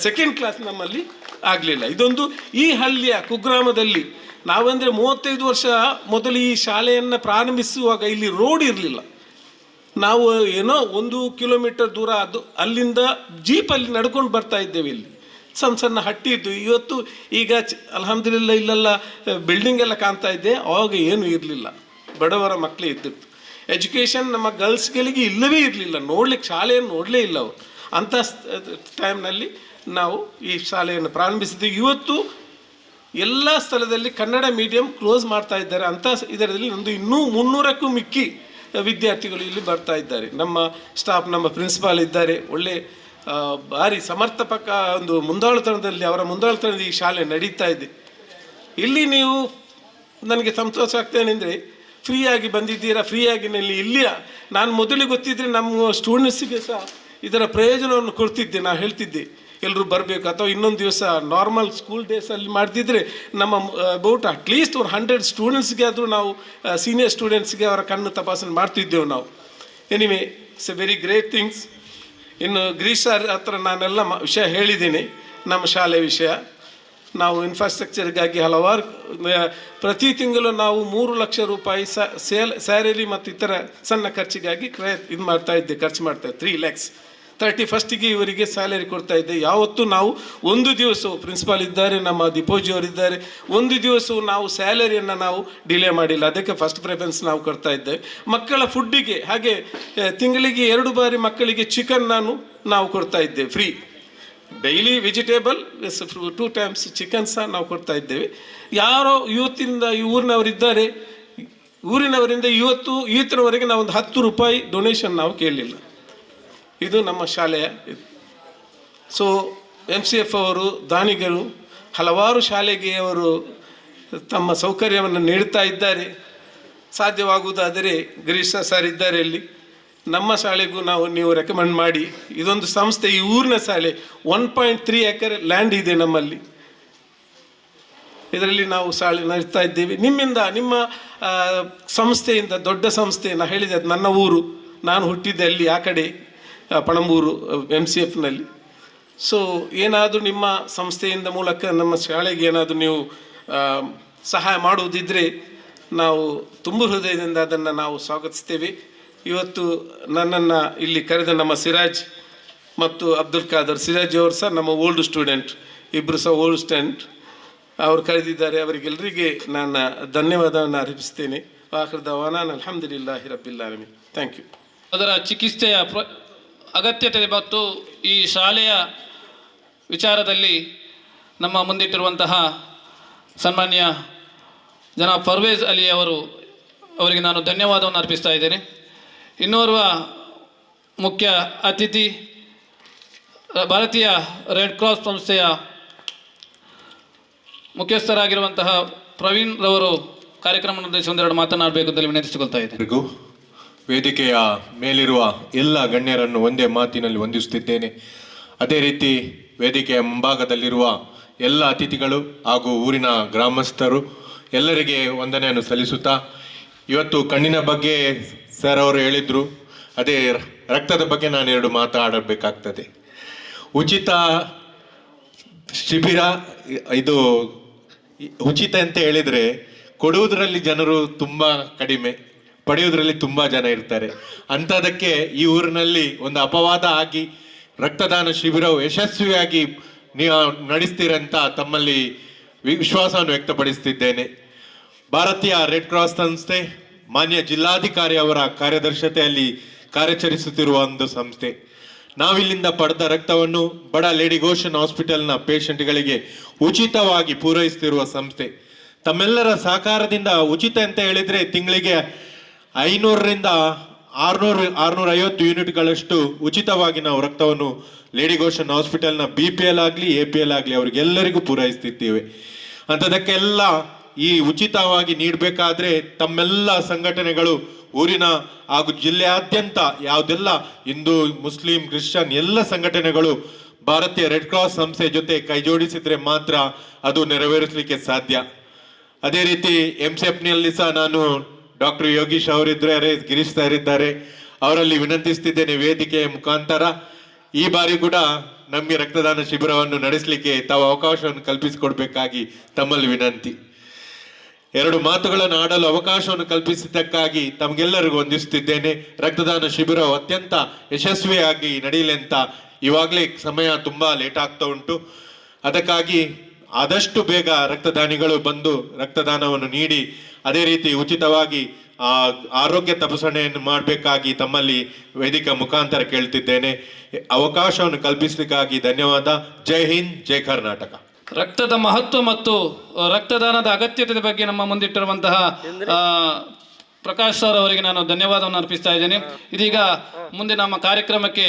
ಸೆಕೆಂಡ್ ಕ್ಲಾಸ್ ನಮ್ಮಲ್ಲಿ ಆಗಲಿಲ್ಲ. ಇದೊಂದು ಈ ಹಳ್ಳಿಯ ಕುಗ್ರಾಮದಲ್ಲಿ ನಾವಂದರೆ 35 ವರ್ಷ ಮೊದಲು ಈ ಶಾಲೆಯನ್ನು ಪ್ರಾರಂಭಿಸುವಾಗ ಇಲ್ಲಿ ರೋಡ್ ಇರಲಿಲ್ಲ. ನಾವು ಏನೋ 1 ಕಿಲೋಮೀಟರ್ ದೂರ ಅಲ್ಲಿಂದ ಜೀಪಲ್ಲಿ ನಡ್ಕೊಂಡು ಬರ್ತಾ ಇದ್ದೇವೆ. ಇಲ್ಲಿ ಸಣ್ಣ ಹಟ್ಟಿ ಇದ್ದು. ಈಗ ಅಲ್ಹಮ್ದುಲಿಲ್ಲ ಇಲ್ಲೆಲ್ಲ ಬಿಲ್ಡಿಂಗ್ ಎಲ್ಲ ಕಾಣ್ತಾ ಇದ್ದೆ. ಆವಾಗ ಏನೂ ಇರಲಿಲ್ಲ, ಬಡವರ ಮಕ್ಕಳೇ ಇದ್ದಿತ್ತು. ಎಜುಕೇಷನ್ ನಮ್ಮ ಗರ್ಲ್ಸ್ಗಳಿಗೆ ಇಲ್ಲವೇ ಇರಲಿಲ್ಲ, ಶಾಲೆಯನ್ನು ನೋಡಲೇ ಇಲ್ಲ ಅವರು. ಅಂಥ ಟೈಮ್ನಲ್ಲಿ ನಾವು ಈ ಶಾಲೆಯನ್ನು ಪ್ರಾರಂಭಿಸಿದ್ವಿ. ಇವತ್ತು ಎಲ್ಲ ಸ್ಥಳದಲ್ಲಿ ಕನ್ನಡ ಮೀಡಿಯಂ ಕ್ಲೋಸ್ ಮಾಡ್ತಾ ಇದ್ದಾರೆ. ಇದರಲ್ಲಿ ನಮ್ಮದು ಇನ್ನೂ 300ಕ್ಕೂ ಮಿಕ್ಕಿ ವಿದ್ಯಾರ್ಥಿಗಳು ಇಲ್ಲಿ ಬರ್ತಾ ಇದ್ದಾರೆ. ನಮ್ಮ ಸ್ಟಾಫ್, ನಮ್ಮ ಪ್ರಿನ್ಸಿಪಾಲ್ ಇದ್ದಾರೆ, ಒಳ್ಳೆ ಭಾರಿ ಸಮರ್ಪಕ ಒಂದು ಮುಂದಾಳುತನದಲ್ಲಿ, ಅವರ ಮುಂದಾಳುತನದಲ್ಲಿ ಈ ಶಾಲೆ ನಡೀತಾ ಇದೆ. ಇಲ್ಲಿ ನೀವು ನನಗೆ ಸಂತೋಷ ಆಗ್ತೇನೆಂದರೆ ಫ್ರೀಯಾಗಿ ಬಂದಿದ್ದೀರಾ, ಫ್ರೀಯಾಗಿ ಇಲ್ಲಿಯ ನಾನು ಮೊದಲಿಗೆ ಗೊತ್ತಿದ್ದರೆ ನಮ್ಮ ಸ್ಟೂಡೆಂಟ್ಸಿಗೆ ಸಹ ಇದರ ಪ್ರಯೋಜನವನ್ನು ಕೊಡ್ತಿದ್ದೆ. ನಾನು ಹೇಳ್ತಿದ್ದೆ ಎಲ್ಲರೂ ಬರಬೇಕು, ಅಥವಾ ಇನ್ನೊಂದು ದಿವಸ ನಾರ್ಮಲ್ ಸ್ಕೂಲ್ ಡೇಸಲ್ಲಿ ಮಾಡ್ತಿದ್ರೆ ನಮ್ಮ ಅಬೌಟ್ ಅಟ್ಲೀಸ್ಟ್ ಒಂದು 100 ಸ್ಟೂಡೆಂಟ್ಸ್ಗೆ ಆದರೂ ನಾವು ಸೀನಿಯರ್ ಸ್ಟೂಡೆಂಟ್ಸ್ಗೆ ಅವರ ಕಣ್ಣು ತಪಾಸಣೆ ಮಾಡ್ತಿದ್ದೆವು ನಾವು. Anyway, it's A very great things. ಇನ್ನು ಗಿರೀಶ್ ಸರ್ ಹತ್ರ ನಾನೆಲ್ಲ ವಿಷಯ ಹೇಳಿದ್ದೀನಿ, ನಮ್ಮ ಶಾಲೆ ವಿಷಯ. ನಾವು ಇನ್ಫ್ರಾಸ್ಟ್ರಕ್ಚರ್ಗಾಗಿ ಹಲವಾರು ಪ್ರತಿ ತಿಂಗಳು ನಾವು 3 ಲಕ್ಷ ರೂಪಾಯಿ ಸ್ಯಾಲರಿ ಮತ್ತು ಇತರ ಸಣ್ಣ ಖರ್ಚಿಗಾಗಿ ಖರ್ಚು ಮಾಡ್ತಾ 3 lakhs. 31st ಇವರಿಗೆ ಸ್ಯಾಲರಿ ಕೊಡ್ತಾ ಇದ್ದೆ. ಯಾವತ್ತೂ ನಾವು ಒಂದು ದಿವಸ, ಪ್ರಿನ್ಸಿಪಾಲ್ ಇದ್ದಾರೆ, ನಮ್ಮ ದಿಪೋಜಿಯವರಿದ್ದಾರೆ, ಒಂದು ದಿವಸವು ನಾವು ಸ್ಯಾಲರಿಯನ್ನು ನಾವು ಡಿಲೇ ಮಾಡಿಲ್ಲ. ಅದಕ್ಕೆ ಫಸ್ಟ್ ಪ್ರಿಫರೆನ್ಸ್ ನಾವು ಕೊಡ್ತಾ ಇದ್ದೇವೆ. ಮಕ್ಕಳ ಫುಡ್ಡಿಗೆ ಹಾಗೆ ತಿಂಗಳಿಗೆ 2 ಬಾರಿ ಮಕ್ಕಳಿಗೆ ಚಿಕನ್ ನಾವು ಕೊಡ್ತಾ ಇದ್ದೇವೆ free. Daily vegetable 2 times chicken ಸಹ ನಾವು ಕೊಡ್ತಾ ಇದ್ದೇವೆ. ಯಾರೋ ಇವತ್ತಿಂದ ಈ ಊರಿನವರಿಂದ ಇವತ್ತಿನವರೆಗೆ ನಾವು ಒಂದು 10 ರೂಪಾಯಿ ಡೊನೇಷನ್ ನಾವು ಕೇಳಲಿಲ್ಲ. ಇದು ನಮ್ಮ ಶಾಲೆಯ. ಸೊ MCF ಅವರು, ದಾನಿಗಳು ಹಲವಾರು ಶಾಲೆಗೆ ಅವರು ತಮ್ಮ ಸೌಕರ್ಯವನ್ನು ನೀಡ್ತಾ ಇದ್ದಾರೆ. ಸಾಧ್ಯವಾಗುವುದಾದರೆ ಗಿರೀಶ್ ಸರ್ ಇದ್ದಾರೆ ಇಲ್ಲಿ, ನಮ್ಮ ಶಾಲೆಗೂ ನೀವು ರೆಕಮೆಂಡ್ ಮಾಡಿ. ಇದೊಂದು ಸಂಸ್ಥೆ, ಈ ಊರಿನ ಶಾಲೆ 1.3 acre ಲ್ಯಾಂಡ್ ಇದೆ ನಮ್ಮಲ್ಲಿ. ಇದರಲ್ಲಿ ನಾವು ಶಾಲೆ ನಡೆಸ್ತಾ ಇದ್ದೇವೆ. ನಿಮ್ಮ ಸಂಸ್ಥೆಯಿಂದ, ದೊಡ್ಡ ಸಂಸ್ಥೆ, ನಾನು ಹೇಳಿದೆ ಅದು ನನ್ನ ಊರು, ನಾನು ಹುಟ್ಟಿದ್ದೆ ಅಲ್ಲಿ ಆ ಕಡೆ ಪಣಂಬೂರು MCFನಲ್ಲಿ. ಸೊ ಏನಾದರೂ ನಿಮ್ಮ ಸಂಸ್ಥೆಯಿಂದ ಮೂಲಕ ನಮ್ಮ ಶಾಲೆಗೆ ಏನಾದರೂ ನೀವು ಸಹಾಯ ಮಾಡುವುದಿದ್ದರೆ ನಾವು ತುಂಬ ಹೃದಯದಿಂದ ಅದನ್ನು ನಾವು ಸ್ವಾಗತಿಸ್ತೇವೆ. ಇವತ್ತು ನನ್ನನ್ನು ಇಲ್ಲಿ ಕರೆದ ನಮ್ಮ ಸಿರಾಜ್ ಮತ್ತು ಅಬ್ದುಲ್ ಖಾದರ್, ಸಿರಾಜ್ ಅವರು ಸಹ ನಮ್ಮ ಓಲ್ಡ್ ಸ್ಟೂಡೆಂಟ್, ಇಬ್ಬರು ಸಹ ಓಲ್ಡ್ ಸ್ಟೂಡೆಂಟ್, ಅವರು ಕರೆದಿದ್ದಾರೆ. ಅವರಿಗೆಲ್ಲರಿಗೆ ನಾನು ಧನ್ಯವಾದವನ್ನು ಅರ್ಪಿಸ್ತೇನೆ. ಆಖಿರ್ ದವಾನಾ ಅಲ್ಹಮ್ದುಲಿಲ್ಲಾಹಿ ರಬ್ಬಿಲ್ ಆಲಮೀನ್. Thank you. ಅದರ ಚಿಕಿತ್ಸೆಯ ಅಗತ್ಯತೆ ಮತ್ತು ಈ ಶಾಲೆಯ ವಿಚಾರದಲ್ಲಿ ನಮ್ಮ ಮುಂದಿಟ್ಟಿರುವಂತಹ ಸನ್ಮಾನ್ಯ ಜನಾಬ್ ಪರ್ವೇಜ್ ಅಲಿ ಅವರಿಗೆ ನಾನು ಧನ್ಯವಾದವನ್ನು ಅರ್ಪಿಸ್ತಾ ಇದ್ದೇನೆ. ಇನ್ನೋರ್ವ ಮುಖ್ಯ ಅತಿಥಿ ಭಾರತೀಯ ರೆಡ್ ಕ್ರಾಸ್ ಸಂಸ್ಥೆಯ ಮುಖ್ಯಸ್ಥರಾಗಿರುವಂತಹ ಪ್ರವೀಣ್ ರವರು ಕಾರ್ಯಕ್ರಮ ಉದ್ದೇಶಿಸಿ ಒಂದೆರಡು ಮಾತನಾಡಬೇಕು ಅಂತ ವಿನಂತಿಸಿಕೊಳ್ತಾ ಇದ್ದೇನೆ. ವೇದಿಕೆಯ ಮೇಲಿರುವ ಎಲ್ಲ ಗಣ್ಯರನ್ನು ಒಂದೇ ಮಾತಿನಲ್ಲಿ ವಂದಿಸುತ್ತಿದ್ದೇನೆ. ಅದೇ ರೀತಿ ವೇದಿಕೆಯ ಮುಂಭಾಗದಲ್ಲಿರುವ ಎಲ್ಲ ಅತಿಥಿಗಳು ಹಾಗೂ ಊರಿನ ಗ್ರಾಮಸ್ಥರು ಎಲ್ಲರಿಗೆ ವಂದನೆಯನ್ನು ಸಲ್ಲಿಸುತ್ತಾ, ಇವತ್ತು ಕಣ್ಣಿನ ಬಗ್ಗೆ ಸರ್ ಅವರು ಹೇಳಿದರು, ಅದೇ ರಕ್ತದ ಬಗ್ಗೆ ನಾನು ಎರಡು ಮಾತಾಡಬೇಕಾಗ್ತದೆ. ಉಚಿತ ಶಿಬಿರ ಇದು ಉಚಿತ ಅಂತ ಹೇಳಿದರೆ ಕೊಡುವುದರಲ್ಲಿ ಜನರು ತುಂಬ ಕಡಿಮೆ, ಪಡೆಯುವುದರಲ್ಲಿ ತುಂಬ ಜನ ಇರ್ತಾರೆ. ಅಂಥದಕ್ಕೆ ಈ ಊರಿನಲ್ಲಿ ಒಂದು ಅಪವಾದ ಆಗಿ ರಕ್ತದಾನ ಶಿಬಿರವು ಯಶಸ್ವಿಯಾಗಿ ನೀವು ನಡೆಸ್ತೀರಂತ ತಮ್ಮಲ್ಲಿ ವಿಶ್ವಾಸವನ್ನು ವ್ಯಕ್ತಪಡಿಸ್ತಿದ್ದೇನೆ. ಭಾರತೀಯ ರೆಡ್ ಕ್ರಾಸ್ ಸಂಸ್ಥೆ ಮಾನ್ಯ ಜಿಲ್ಲಾಧಿಕಾರಿ ಅವರ ಕಾರ್ಯದರ್ಶತೆಯಲ್ಲಿ ಕಾರ್ಯಾಚರಿಸುತ್ತಿರುವ ಒಂದು ಸಂಸ್ಥೆ. ನಾವಿಲ್ಲಿಂದ ಪಡೆದ ರಕ್ತವನ್ನು ಬಡ ಲೇಡಿ ಗೋಷನ್ ಹಾಸ್ಪಿಟಲ್ನ ಪೇಷಂಟ್ಗಳಿಗೆ ಉಚಿತವಾಗಿ ಪೂರೈಸುತ್ತಿರುವ ಸಂಸ್ಥೆ. ತಮ್ಮೆಲ್ಲರ ಸಹಕಾರದಿಂದ ಉಚಿತ ಅಂತ ಹೇಳಿದರೆ ತಿಂಗಳಿಗೆ 500ರಿಂದ 650 ಯೂನಿಟ್ಗಳಷ್ಟು ಉಚಿತವಾಗಿ ನಾವು ರಕ್ತವನ್ನು ಲೇಡಿ ಗೋಷನ್ ಹಾಸ್ಪಿಟಲ್ನ BPL ಆಗಲಿ APL ಆಗಲಿ ಅವರಿಗೆಲ್ಲರಿಗೂ ಪೂರೈಸ್ತಿದ್ದೇವೆ. ಅಂಥದಕ್ಕೆಲ್ಲ ಈ ಉಚಿತವಾಗಿ ನೀಡಬೇಕಾದ್ರೆ ತಮ್ಮೆಲ್ಲ ಸಂಘಟನೆಗಳು ಊರಿನ ಹಾಗೂ ಜಿಲ್ಲೆಯಾದ್ಯಂತ ಯಾವುದೆಲ್ಲ ಹಿಂದೂ, ಮುಸ್ಲಿಂ, ಕ್ರಿಶ್ಚಿಯನ್ ಎಲ್ಲ ಸಂಘಟನೆಗಳು ಭಾರತೀಯ ರೆಡ್ ಕ್ರಾಸ್ ಸಂಸ್ಥೆ ಜೊತೆ ಕೈ ಜೋಡಿಸಿದ್ರೆ ಮಾತ್ರ ಅದು ನೆರವೇರಿಸಲಿಕ್ಕೆ ಸಾಧ್ಯ. ಅದೇ ರೀತಿ MCFನಲ್ಲಿ ಸಹ ನಾನು ಡಾಕ್ಟರ್ ಯೋಗೀಶ್ ಅವರಿದ್ದಾರೆ, ಗಿರೀಶ್ ಸರ್ ಇದ್ದಾರೆ, ಅವರಲ್ಲಿ ವಿನಂತಿಸ್ತಿದ್ದೇನೆ ವೇದಿಕೆಯ ಮುಖಾಂತರ ಈ ಬಾರಿ ಕೂಡ ನಮಗೆ ರಕ್ತದಾನ ಶಿಬಿರವನ್ನು ನಡೆಸಲಿಕ್ಕೆ ತಾವು ಅವಕಾಶವನ್ನು ಕಲ್ಪಿಸಿಕೊಡ್ಬೇಕಾಗಿ ತಮ್ಮಲ್ಲಿ ವಿನಂತಿ. ಎರಡು ಮಾತುಗಳನ್ನು ಆಡಲು ಅವಕಾಶವನ್ನು ಕಲ್ಪಿಸಿದ್ದಕ್ಕಾಗಿ ತಮಗೆಲ್ಲರಿಗೂ ವಂದಿಸುತ್ತಿದ್ದೇನೆ. ರಕ್ತದಾನ ಶಿಬಿರವು ಅತ್ಯಂತ ಯಶಸ್ವಿಯಾಗಿ ನಡೆಯಲಿ ಅಂತ ಇವಾಗಲೇ ಸಮಯ ತುಂಬ ಲೇಟ್ ಆಗ್ತಾ ಉಂಟು. ಅದಕ್ಕಾಗಿ ಆದಷ್ಟು ಬೇಗ ರಕ್ತದಾನಿಗಳು ಬಂದು ರಕ್ತದಾನವನ್ನು ನೀಡಿ ಅದೇ ರೀತಿ ಉಚಿತವಾಗಿ ಆರೋಗ್ಯ ತಪಾಸಣೆಯನ್ನು ಮಾಡಬೇಕಾಗಿ ತಮ್ಮಲ್ಲಿ ವೇದಿಕೆ ಮುಖಾಂತರ ಕೇಳ್ತಿದ್ದೇನೆ. ಅವಕಾಶವನ್ನು ಕಲ್ಪಿಸಲಿಕ್ಕಾಗಿ ಧನ್ಯವಾದ. ಜೈ ಹಿಂದ್, ಜೈ ಕರ್ನಾಟಕ. ರಕ್ತದ ಮಹತ್ವ ಮತ್ತು ರಕ್ತದಾನದ ಅಗತ್ಯತೆ ಬಗ್ಗೆ ನಮ್ಮ ಮುಂದಿಟ್ಟಿರುವಂತಹ ಪ್ರಕಾಶ್ ಸರ್ ಅವರಿಗೆ ನಾನು ಧನ್ಯವಾದವನ್ನು ಅರ್ಪಿಸ್ತಾ ಇದ್ದೇನೆ. ಇದೀಗ ಮುಂದೆ ನಮ್ಮ ಕಾರ್ಯಕ್ರಮಕ್ಕೆ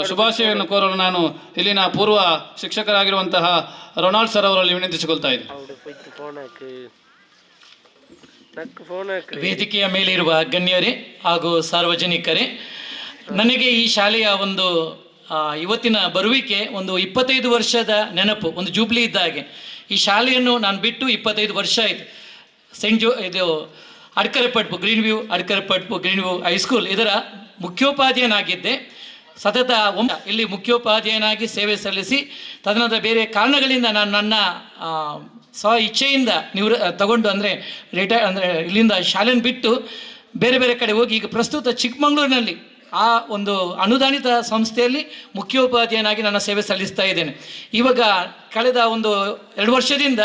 ಶುಭಾಶಯವನ್ನು ಕೋರಲು ನಾನು ಇಲ್ಲಿನ ಪೂರ್ವ ಶಿಕ್ಷಕರಾಗಿರುವಂತಹ ರೊನಾಲ್ಡ್ ಸರ್ ಅವರಲ್ಲಿ ವಿನಂತಿಸಿಕೊಳ್ತಾ ಇದ್ದೇನೆ. ವೇದಿಕೆಯ ಮೇಲಿರುವ ಗಣ್ಯರೇ ಹಾಗೂ ಸಾರ್ವಜನಿಕರೇ, ನನಗೆ ಈ ಶಾಲೆಯ ಒಂದು ಇವತ್ತಿನ ಬರುವಿಕೆ ಒಂದು 25 ವರ್ಷದ ನೆನಪು, ಒಂದು ಜೂಬ್ಲಿ ಇದ್ದ ಹಾಗೆ. ಈ ಶಾಲೆಯನ್ನು ನಾನು ಬಿಟ್ಟು 25 ವರ್ಷ ಆಯಿತು. ಇದು ಅಡ್ಕರೆಪಡ್ಪು ಗ್ರೀನ್ ವ್ಯೂ ಹೈಸ್ಕೂಲ್ ಇದರ ಮುಖ್ಯೋಪಾಧ್ಯಾಯನಾಗಿದ್ದೆ. ಸತತ ಇಲ್ಲಿ ಮುಖ್ಯೋಪಾಧ್ಯಾಯನಾಗಿ ಸೇವೆ ಸಲ್ಲಿಸಿ ತದನಂತರ ಬೇರೆ ಕಾರಣಗಳಿಂದ ನಾನು ನನ್ನ ಸ್ವ ಇಚ್ಛೆಯಿಂದ ತಗೊಂಡು ಇಲ್ಲಿಂದ ಶಾಲೆಯನ್ನು ಬಿಟ್ಟು ಬೇರೆ ಬೇರೆ ಕಡೆ ಹೋಗಿ ಈಗ ಪ್ರಸ್ತುತ ಚಿಕ್ಕಮಗಳೂರಿನಲ್ಲಿ ಆ ಒಂದು ಅನುದಾನಿತ ಸಂಸ್ಥೆಯಲ್ಲಿ ಮುಖ್ಯೋಪಾಧ್ಯಾಯನಾಗಿ ನನ್ನ ಸೇವೆ ಸಲ್ಲಿಸ್ತಾ ಇದ್ದೇನೆ. ಇವಾಗ ಕಳೆದ ಒಂದು 2 ವರ್ಷದಿಂದ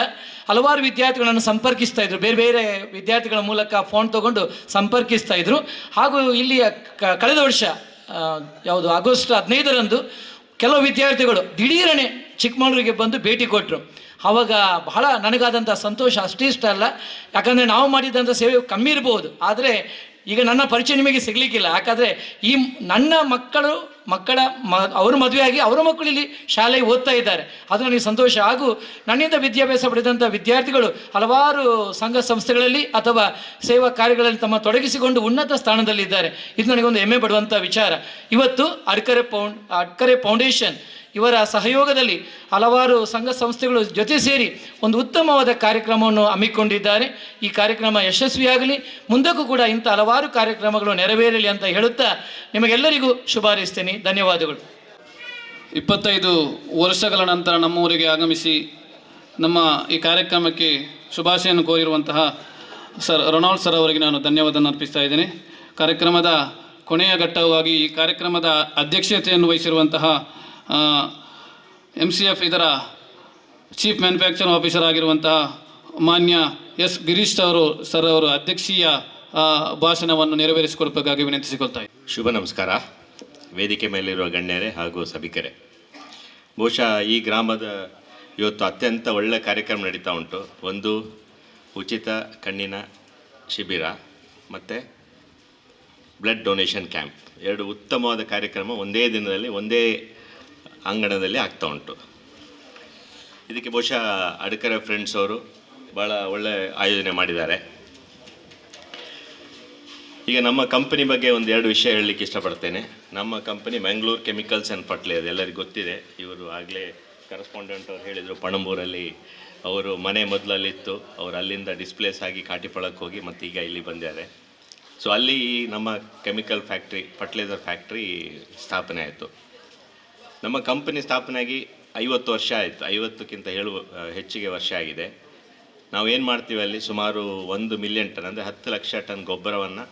ಹಲವಾರು ವಿದ್ಯಾರ್ಥಿಗಳನ್ನು ಸಂಪರ್ಕಿಸ್ತಾ ಇದ್ರು, ಬೇರೆ ಬೇರೆ ವಿದ್ಯಾರ್ಥಿಗಳ ಮೂಲಕ ಫೋನ್ ತಗೊಂಡು ಸಂಪರ್ಕಿಸ್ತಾ ಇದ್ರು. ಹಾಗೂ ಇಲ್ಲಿ ಕಳೆದ ವರ್ಷ ಆಗಸ್ಟ್ 15ರಂದು ಕೆಲವು ವಿದ್ಯಾರ್ಥಿಗಳು ದಿಢೀರನೆ ಚಿಕ್ಕಮಗಳೂರಿಗೆ ಬಂದು ಭೇಟಿ ಕೊಟ್ಟರು. ಆವಾಗ ಬಹಳ ನನಗಾದಂಥ ಸಂತೋಷ ಅಷ್ಟಿಷ್ಟಲ್ಲ. ಯಾಕಂದರೆ ನಾವು ಮಾಡಿದಂಥ ಸೇವೆ ಕಮ್ಮಿ ಇರ್ಬೋದು, ಆದರೆ ಈಗ ನನ್ನ ಪರಿಚಯ ನಿಮಗೆ ಸಿಗಲಿಕ್ಕಿಲ್ಲ. ಯಾಕಂದರೆ ಈ ನನ್ನ ಅವರು ಮದುವೆಯಾಗಿ ಅವರ ಮಕ್ಕಳು ಇಲ್ಲಿ ಶಾಲೆಗೆ ಓದ್ತಾ ಇದ್ದಾರೆ, ಅದು ನನಗೆ ಸಂತೋಷ. ಹಾಗೂ ನನ್ನಿಂದ ವಿದ್ಯಾಭ್ಯಾಸ ಪಡೆದಂಥ ವಿದ್ಯಾರ್ಥಿಗಳು ಹಲವಾರು ಸಂಘ ಸಂಸ್ಥೆಗಳಲ್ಲಿ ಅಥವಾ ಸೇವಾ ಕಾರ್ಯಗಳಲ್ಲಿ ತೊಡಗಿಸಿಕೊಂಡು ಉನ್ನತ ಸ್ಥಾನದಲ್ಲಿದ್ದಾರೆ. ಇದು ನನಗೊಂದು ಹೆಮ್ಮೆ ಪಡುವಂಥ ವಿಚಾರ. ಇವತ್ತು ಅಡ್ಕರೆ ಫೌಂಡೇಶನ್ ಇವರ ಸಹಯೋಗದಲ್ಲಿ ಹಲವಾರು ಸಂಘ ಸಂಸ್ಥೆಗಳು ಜೊತೆ ಸೇರಿ ಒಂದು ಉತ್ತಮವಾದ ಕಾರ್ಯಕ್ರಮವನ್ನು ಹಮ್ಮಿಕೊಂಡಿದ್ದಾರೆ. ಈ ಕಾರ್ಯಕ್ರಮ ಯಶಸ್ವಿಯಾಗಲಿ, ಮುಂದಕ್ಕೂ ಕೂಡ ಇಂಥ ಹಲವಾರು ಕಾರ್ಯಕ್ರಮಗಳು ನೆರವೇರಲಿ ಅಂತ ಹೇಳುತ್ತಾ ನಿಮಗೆಲ್ಲರಿಗೂ ಶುಭಾರೈಸ್ತೇನೆ. ಧನ್ಯವಾದಗಳು. 25 ವರ್ಷಗಳ ನಂತರ ನಮ್ಮೂರಿಗೆ ಆಗಮಿಸಿ ನಮ್ಮ ಈ ಕಾರ್ಯಕ್ರಮಕ್ಕೆ ಶುಭಾಶಯನ್ನು ಕೋರಿರುವಂತಹ ಸರ್ ರೊನಾಲ್ಡ್ ಸರ್ ಅವರಿಗೆ ನಾನು ಧನ್ಯವಾದವನ್ನು ಅರ್ಪಿಸ್ತಾ ಇದ್ದೇನೆ. ಕಾರ್ಯಕ್ರಮದ ಕೊನೆಯ ಘಟ್ಟವಾಗಿ ಈ ಕಾರ್ಯಕ್ರಮದ ಅಧ್ಯಕ್ಷತೆಯನ್ನು ವಹಿಸಿರುವಂತಹ MCF ಇದರ ಚೀಫ್ ಮ್ಯಾನುಫ್ಯಾಕ್ಚರಿಂಗ್ ಆಫೀಸರ್ ಆಗಿರುವಂತಹ ಮಾನ್ಯ ಎಸ್ ಗಿರೀಶ್ ಸರ್ ಅವರು ಅಧ್ಯಕ್ಷೀಯ ಭಾಷಣವನ್ನು ನೆರವೇರಿಸಿಕೊಡಬೇಕಾಗಿ ವಿನಂತಿಸಿಕೊಳ್ತಾ ಇದ್ದೀನಿ. ಶುಭ ನಮಸ್ಕಾರ. ವೇದಿಕೆ ಮೇಲಿರುವ ಗಣ್ಯರೇ ಹಾಗೂ ಸಭಿಕರೇ, ಬಹುಶಃ ಈ ಗ್ರಾಮದ ಇವತ್ತು ಅತ್ಯಂತ ಒಳ್ಳೆಯ ಕಾರ್ಯಕ್ರಮ ನಡೀತಾ ಉಂಟು. ಒಂದು ಉಚಿತ ಕಣ್ಣಿನ ಶಿಬಿರ ಮತ್ತು ಬ್ಲಡ್ ಡೊನೇಷನ್ ಕ್ಯಾಂಪ್, ಎರಡು ಉತ್ತಮವಾದ ಕಾರ್ಯಕ್ರಮ ಒಂದೇ ದಿನದಲ್ಲಿ ಒಂದೇ ಅಂಗಣದಲ್ಲಿ ಆಗ್ತಾ ಉಂಟು. ಇದಕ್ಕೆ ಬಹುಶಃ ಅಡಕರೆ ಫ್ರೆಂಡ್ಸ್ ಅವರು ಭಾಳ ಒಳ್ಳೆ ಆಯೋಜನೆ ಮಾಡಿದ್ದಾರೆ. ಈಗ ನಮ್ಮ ಕಂಪನಿ ಬಗ್ಗೆ ಒಂದು ಎರಡು ವಿಷಯ ಹೇಳಲಿಕ್ಕೆ ಇಷ್ಟಪಡ್ತೇನೆ. ನಮ್ಮ company Mangalore chemicals and fertilizer, ಎಲ್ಲರಿಗೂ ಗೊತ್ತಿದೆ. ಇವರು ಆಗಲೇ ಕರೆಸ್ಪಾಂಡೆಂಟ್ ಅವ್ರು ಹೇಳಿದರು, ಪಣಂಬೂರಲ್ಲಿ ಅವರು ಮನೆ ಮೊದಲಲ್ಲಿತ್ತು, ಅವರು ಅಲ್ಲಿಂದ ಡಿಸ್ಪ್ಲೇಸ್ ಆಗಿ ಕಾಟಿಪಳಕ್ಕೆ ಹೋಗಿ ಮತ್ತು ಈಗ ಇಲ್ಲಿ ಬಂದಿದ್ದಾರೆ. ಸೊ ಅಲ್ಲಿ ನಮ್ಮ ಕೆಮಿಕಲ್ ಫ್ಯಾಕ್ಟ್ರಿ, ಫರ್ಟಿಲೈಸರ್ ಫ್ಯಾಕ್ಟ್ರಿ ಸ್ಥಾಪನೆ ಆಯಿತು. ನಮ್ಮ ಕಂಪನಿ ಸ್ಥಾಪನೆ ಆಗಿ 50 ವರ್ಷ ಆಯಿತು. 50ಕ್ಕಿಂತ ಹೆಚ್ಚಿಗೆ ವರ್ಷ ಆಗಿದೆ. ನಾವು ಏನು ಮಾಡ್ತೀವಿ ಅಲ್ಲಿ ಸುಮಾರು 1 ಮಿಲಿಯನ್ ಟನ್ ಅಂದರೆ 10 ಲಕ್ಷ ಟನ್ ಗೊಬ್ಬರವನ್ನು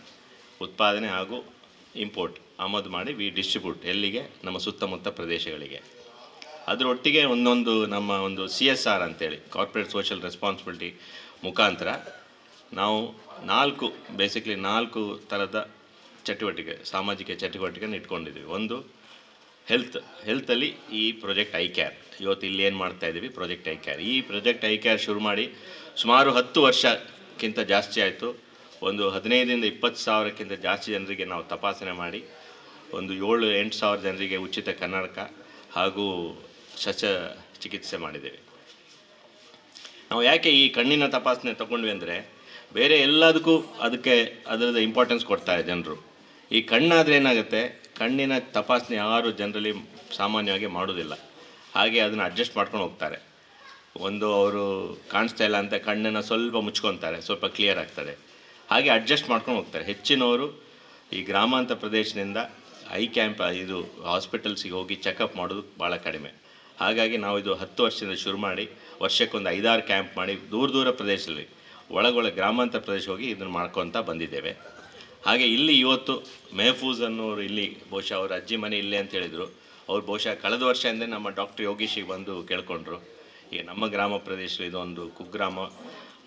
ಉತ್ಪಾದನೆ ಹಾಗೂ ಇಂಪೋರ್ಟ್ ಆಮದು ಮಾಡಿ ಡಿಸ್ಟ್ರಿಬ್ಯೂಟ್ ಎಲ್ಲಿಗೆ, ನಮ್ಮ ಸುತ್ತಮುತ್ತ ಪ್ರದೇಶಗಳಿಗೆ. ಅದರೊಟ್ಟಿಗೆ ಒಂದೊಂದು ನಮ್ಮ ಒಂದು CSR ಅಂತೇಳಿ, ಕಾರ್ಪೊರೇಟ್ ಸೋಷಿಯಲ್ ರೆಸ್ಪಾನ್ಸಿಬಿಲಿಟಿ ಮುಖಾಂತರ ನಾವು 4 ಥರದ ಚಟುವಟಿಕೆ, ಸಾಮಾಜಿಕ ಚಟುವಟಿಕೆಯನ್ನು ಇಟ್ಕೊಂಡಿದ್ದೀವಿ. ಒಂದು ಹೆಲ್ತಲ್ಲಿ ಈ ಪ್ರಾಜೆಕ್ಟ್ ಐ ಕೇರ್, ಇವತ್ತು ಇಲ್ಲಿ ಏನು ಮಾಡ್ತಾಯಿದ್ದೀವಿ ಪ್ರಾಜೆಕ್ಟ್ ಐ ಕೇರ್. ಈ ಪ್ರಾಜೆಕ್ಟ್ ಐ ಕೇರ್ ಶುರು ಮಾಡಿ ಸುಮಾರು 10 ವರ್ಷಕ್ಕಿಂತ ಜಾಸ್ತಿ ಆಯಿತು. ಒಂದು 15ರಿಂದ 20 ಸಾವಿರಕ್ಕಿಂತ ಜಾಸ್ತಿ ಜನರಿಗೆ ನಾವು ತಪಾಸಣೆ ಮಾಡಿ ಒಂದು 7-8 ಸಾವಿರ ಜನರಿಗೆ ಉಚಿತ ಕನ್ನಡಕ ಹಾಗೂ ಶಸ್ತ್ರಚಿಕಿತ್ಸೆ ಮಾಡಿದ್ದೇವೆ. ನಾವು ಯಾಕೆ ಈ ಕಣ್ಣಿನ ತಪಾಸಣೆ ತಗೊಂಡ್ವಿ ಅಂದರೆ, ಬೇರೆ ಎಲ್ಲದಕ್ಕೂ ಅದರದ್ದು ಇಂಪಾರ್ಟೆನ್ಸ್ ಕೊಡ್ತಾರೆ ಜನರು. ಈ ಕಣ್ಣಾದರೆ ಏನಾಗುತ್ತೆ, ಕಣ್ಣಿನ ತಪಾಸಣೆ ಯಾರು ಜನರಲ್ಲಿ ಸಾಮಾನ್ಯವಾಗಿ ಮಾಡೋದಿಲ್ಲ. ಹಾಗೆ ಅದನ್ನು ಅಡ್ಜಸ್ಟ್ ಮಾಡ್ಕೊಂಡು ಹೋಗ್ತಾರೆ. ಒಂದು ಅವರು ಕಾಣಿಸ್ತಾ ಇಲ್ಲ ಅಂತ ಕಣ್ಣನ್ನು ಸ್ವಲ್ಪ ಮುಚ್ಕೊತಾರೆ, ಸ್ವಲ್ಪ ಕ್ಲಿಯರ್ ಆಗ್ತದೆ, ಹಾಗೆ ಅಡ್ಜಸ್ಟ್ ಮಾಡ್ಕೊಂಡು ಹೋಗ್ತಾರೆ. ಹೆಚ್ಚಿನವರು ಈ ಗ್ರಾಮಾಂತರ ಪ್ರದೇಶದಿಂದ ಐ ಕ್ಯಾಂಪ್, ಇದು ಹಾಸ್ಪಿಟಲ್ಸಿಗೆ ಹೋಗಿ ಚೆಕಪ್ ಮಾಡೋದು ಭಾಳ ಕಡಿಮೆ. ಹಾಗಾಗಿ ನಾವು ಇದು 10 ವರ್ಷದಿಂದ ಶುರು ಮಾಡಿ ವರ್ಷಕ್ಕೊಂದು 5-6 ಕ್ಯಾಂಪ್ ಮಾಡಿ ದೂರ ಪ್ರದೇಶದಲ್ಲಿ ಒಳಗೊಳ ಗ್ರಾಮಾಂತರ ಪ್ರದೇಶ ಹೋಗಿ ಇದನ್ನು ಮಾಡ್ಕೊತ ಬಂದಿದ್ದೇವೆ. ಹಾಗೆ ಇಲ್ಲಿ ಇವತ್ತು ಮೆಹಫೂಜ್ ಅನ್ನೋರು ಇಲ್ಲಿ ಬಹುಶಃ ಅವ್ರ ಅಜ್ಜಿ ಮನೆ ಇಲ್ಲೇ ಅಂತ ಹೇಳಿದರು. ಅವ್ರು ಬಹುಶಃ ಕಳೆದ ವರ್ಷದಿಂದ ನಮ್ಮ ಡಾಕ್ಟರ್ ಯೋಗೀಶಿಗೆ ಬಂದು ಕೇಳ್ಕೊಂಡ್ರು. ಈಗ ನಮ್ಮ ಗ್ರಾಮ ಪ್ರದೇಶ ಇದೊಂದು ಕುಗ್ರಾಮ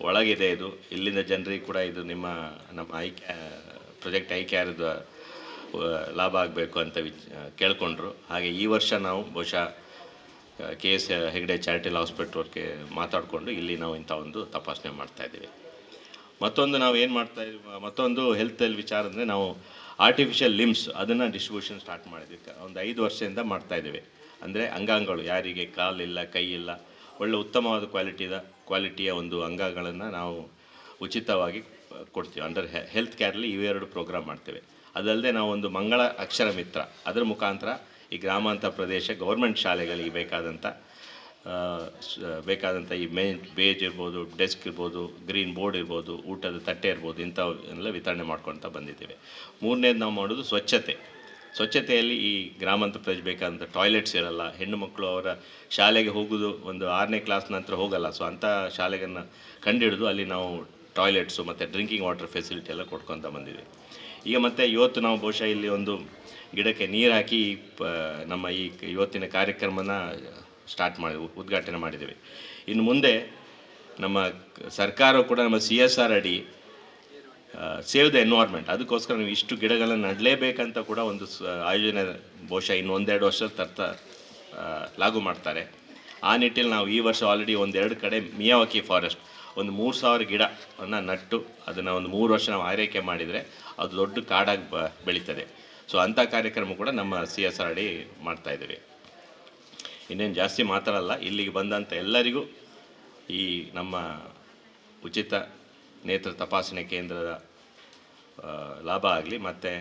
ಒಳಗಿದೆ, ಇದು ಇಲ್ಲಿಂದ ಜನರಿಗೆ ಕೂಡ ಇದು ನಮ್ಮ ಪ್ರಾಜೆಕ್ಟ್ ಐ ಕೇರ್ದು ಲಾಭ ಆಗಬೇಕು ಅಂತ ಕೇಳ್ಕೊಂಡ್ರು. ಹಾಗೆ ಈ ವರ್ಷ ನಾವು ಬಹುಶಃ KS ಹೆಗ್ಡೆ ಚಾರಿಟಬಲ್ ಹಾಸ್ಪಿಟಲ್ಗೆ ಮಾತಾಡಿಕೊಂಡು ಇಲ್ಲಿ ನಾವು ಇಂಥ ಒಂದು ತಪಾಸಣೆ ಮಾಡ್ತಾಯಿದ್ದೀವಿ. ಮತ್ತೊಂದು ನಾವು ಏನು ಮಾಡ್ತಾಯಿದ್ದೀವಿ, ಮತ್ತೊಂದು ಹೆಲ್ತಲ್ಲಿ ವಿಚಾರ ಅಂದರೆ ನಾವು ಆರ್ಟಿಫಿಷಿಯಲ್ ಲಿಮ್ಸ್ ಅದನ್ನು ಡಿಸ್ಟ್ರಿಬ್ಯೂಷನ್ ಸ್ಟಾರ್ಟ್ ಮಾಡಿದ್ವಿ. ಒಂದು 5 ವರ್ಷದಿಂದ ಮಾಡ್ತಾಯಿದ್ದೀವಿ. ಅಂದರೆ ಅಂಗಾಂಗಗಳು, ಯಾರಿಗೆ ಕಾಲಿಲ್ಲ, ಕೈ ಇಲ್ಲ, ಒಳ್ಳೆ ಉತ್ತಮವಾದ ಕ್ವಾಲಿಟಿಯ ಒಂದು ಅಂಗಗಳನ್ನು ನಾವು ಉಚಿತವಾಗಿ ಕೊಡ್ತೀವಿ. ಅಂಡರ್ ಹೆಲ್ತ್ ಕೇರಲ್ಲಿ ಇವೆರಡು ಪ್ರೋಗ್ರಾಮ್ ಮಾಡ್ತೇವೆ. ಅದಲ್ಲದೆ ನಾವು ಒಂದು ಮಂಗಳ ಅಕ್ಷರ ಮಿತ್ರ, ಅದರ ಮುಖಾಂತರ ಈ ಗ್ರಾಮಾಂತರ ಪ್ರದೇಶ ಗೌರ್ಮೆಂಟ್ ಶಾಲೆಗಳಿಗೆ ಬೇಕಾದಂಥ ಈ ಬೇಜ್ ಇರ್ಬೋದು, ಡೆಸ್ಕ್ ಇರ್ಬೋದು, ಗ್ರೀನ್ ಬೋರ್ಡ್ ಇರ್ಬೋದು, ಊಟದ ತಟ್ಟೆ ಇರ್ಬೋದು, ಇಂಥವೆಲ್ಲ ವಿತರಣೆ ಮಾಡ್ಕೊಳ್ತಾ ಬಂದಿದ್ದೇವೆ. ಮೂರನೇದು ನಾವು ಮಾಡೋದು ಸ್ವಚ್ಛತೆಯಲ್ಲಿ ಈ ಗ್ರಾಮಾಂತರ ಪ್ರದೇಶ ಬೇಕಾದಂಥ ಟಾಯ್ಲೆಟ್ಸ್ ಇರಲ್ಲ, ಹೆಣ್ಣು ಮಕ್ಕಳು ಅವರ ಶಾಲೆಗೆ ಹೋಗೋದು ಒಂದು 6ನೇ ಕ್ಲಾಸ್ ನಂತರ ಹೋಗಲ್ಲ. ಸೊ ಅಂಥ ಶಾಲೆಗಳನ್ನು ಕಂಡುಹಿಡಿದು ಅಲ್ಲಿ ನಾವು ಟಾಯ್ಲೆಟ್ಸು ಮತ್ತು ಡ್ರಿಂಕಿಂಗ್ ವಾಟರ್ ಫೆಸಿಲಿಟಿ ಎಲ್ಲ ಕೊಡ್ಕೊತ ಬಂದಿದ್ದೀವಿ. ಈಗ ಮತ್ತು ಇವತ್ತು ನಾವು ಬಹುಶಃ ಇಲ್ಲಿ ಒಂದು ಗಿಡಕ್ಕೆ ನೀರು ಹಾಕಿ ನಮ್ಮ ಈ ಇವತ್ತಿನ ಕಾರ್ಯಕ್ರಮನ ಉದ್ಘಾಟನೆ ಮಾಡಿದ್ದೇವೆ. ಇನ್ನು ಮುಂದೆ ನಮ್ಮ ಸರ್ಕಾರ ಕೂಡ ನಮ್ಮ CSR ಅಡಿ ಸೇವ್ ದ ಎನ್ವೈರ್ಮೆಂಟ್, ಅದಕ್ಕೋಸ್ಕರ ನೀವು ಇಷ್ಟು ಗಿಡಗಳನ್ನು ನೆಡಲೇಬೇಕಂತ ಕೂಡ ಒಂದು ಆಯೋಜನೆ ಬಹುಶಃ ಇನ್ನು 1-2 ವರ್ಷ ಲಾಗು ಮಾಡ್ತಾರೆ. ಆ ನಿಟ್ಟಿನಲ್ಲಿ ನಾವು ಈ ವರ್ಷ ಆಲ್ರೆಡಿ 1-2 ಕಡೆ ಮಿಯಾವಾಕಿ ಫಾರೆಸ್ಟ್ ಒಂದು 3000 ಗಿಡವನ್ನು ನಟ್ಟು ಅದನ್ನು ಒಂದು 3 ವರ್ಷ ನಾವು ಆರೈಕೆ ಮಾಡಿದರೆ ಅದು ದೊಡ್ಡ ಕಾಡಾಗಿ ಬೆಳೀತದೆ. ಸೊ ಅಂಥ ಕಾರ್ಯಕ್ರಮ ಕೂಡ ನಮ್ಮ CSR ಅಡಿ ಮಾಡ್ತಾಯಿದ್ದೀವಿ. ಇನ್ನೇನು ಜಾಸ್ತಿ ಮಾತಾಡಲ್ಲ. ಇಲ್ಲಿಗೆ ಬಂದಂಥ ಎಲ್ಲರಿಗೂ ಈ ನಮ್ಮ ಉಚಿತ ನೇತ್ರ ತಪಾಸಣೆ ಕೇಂದ್ರದ ಲಾಭ ಆಗಲಿ, ಮತ್ತು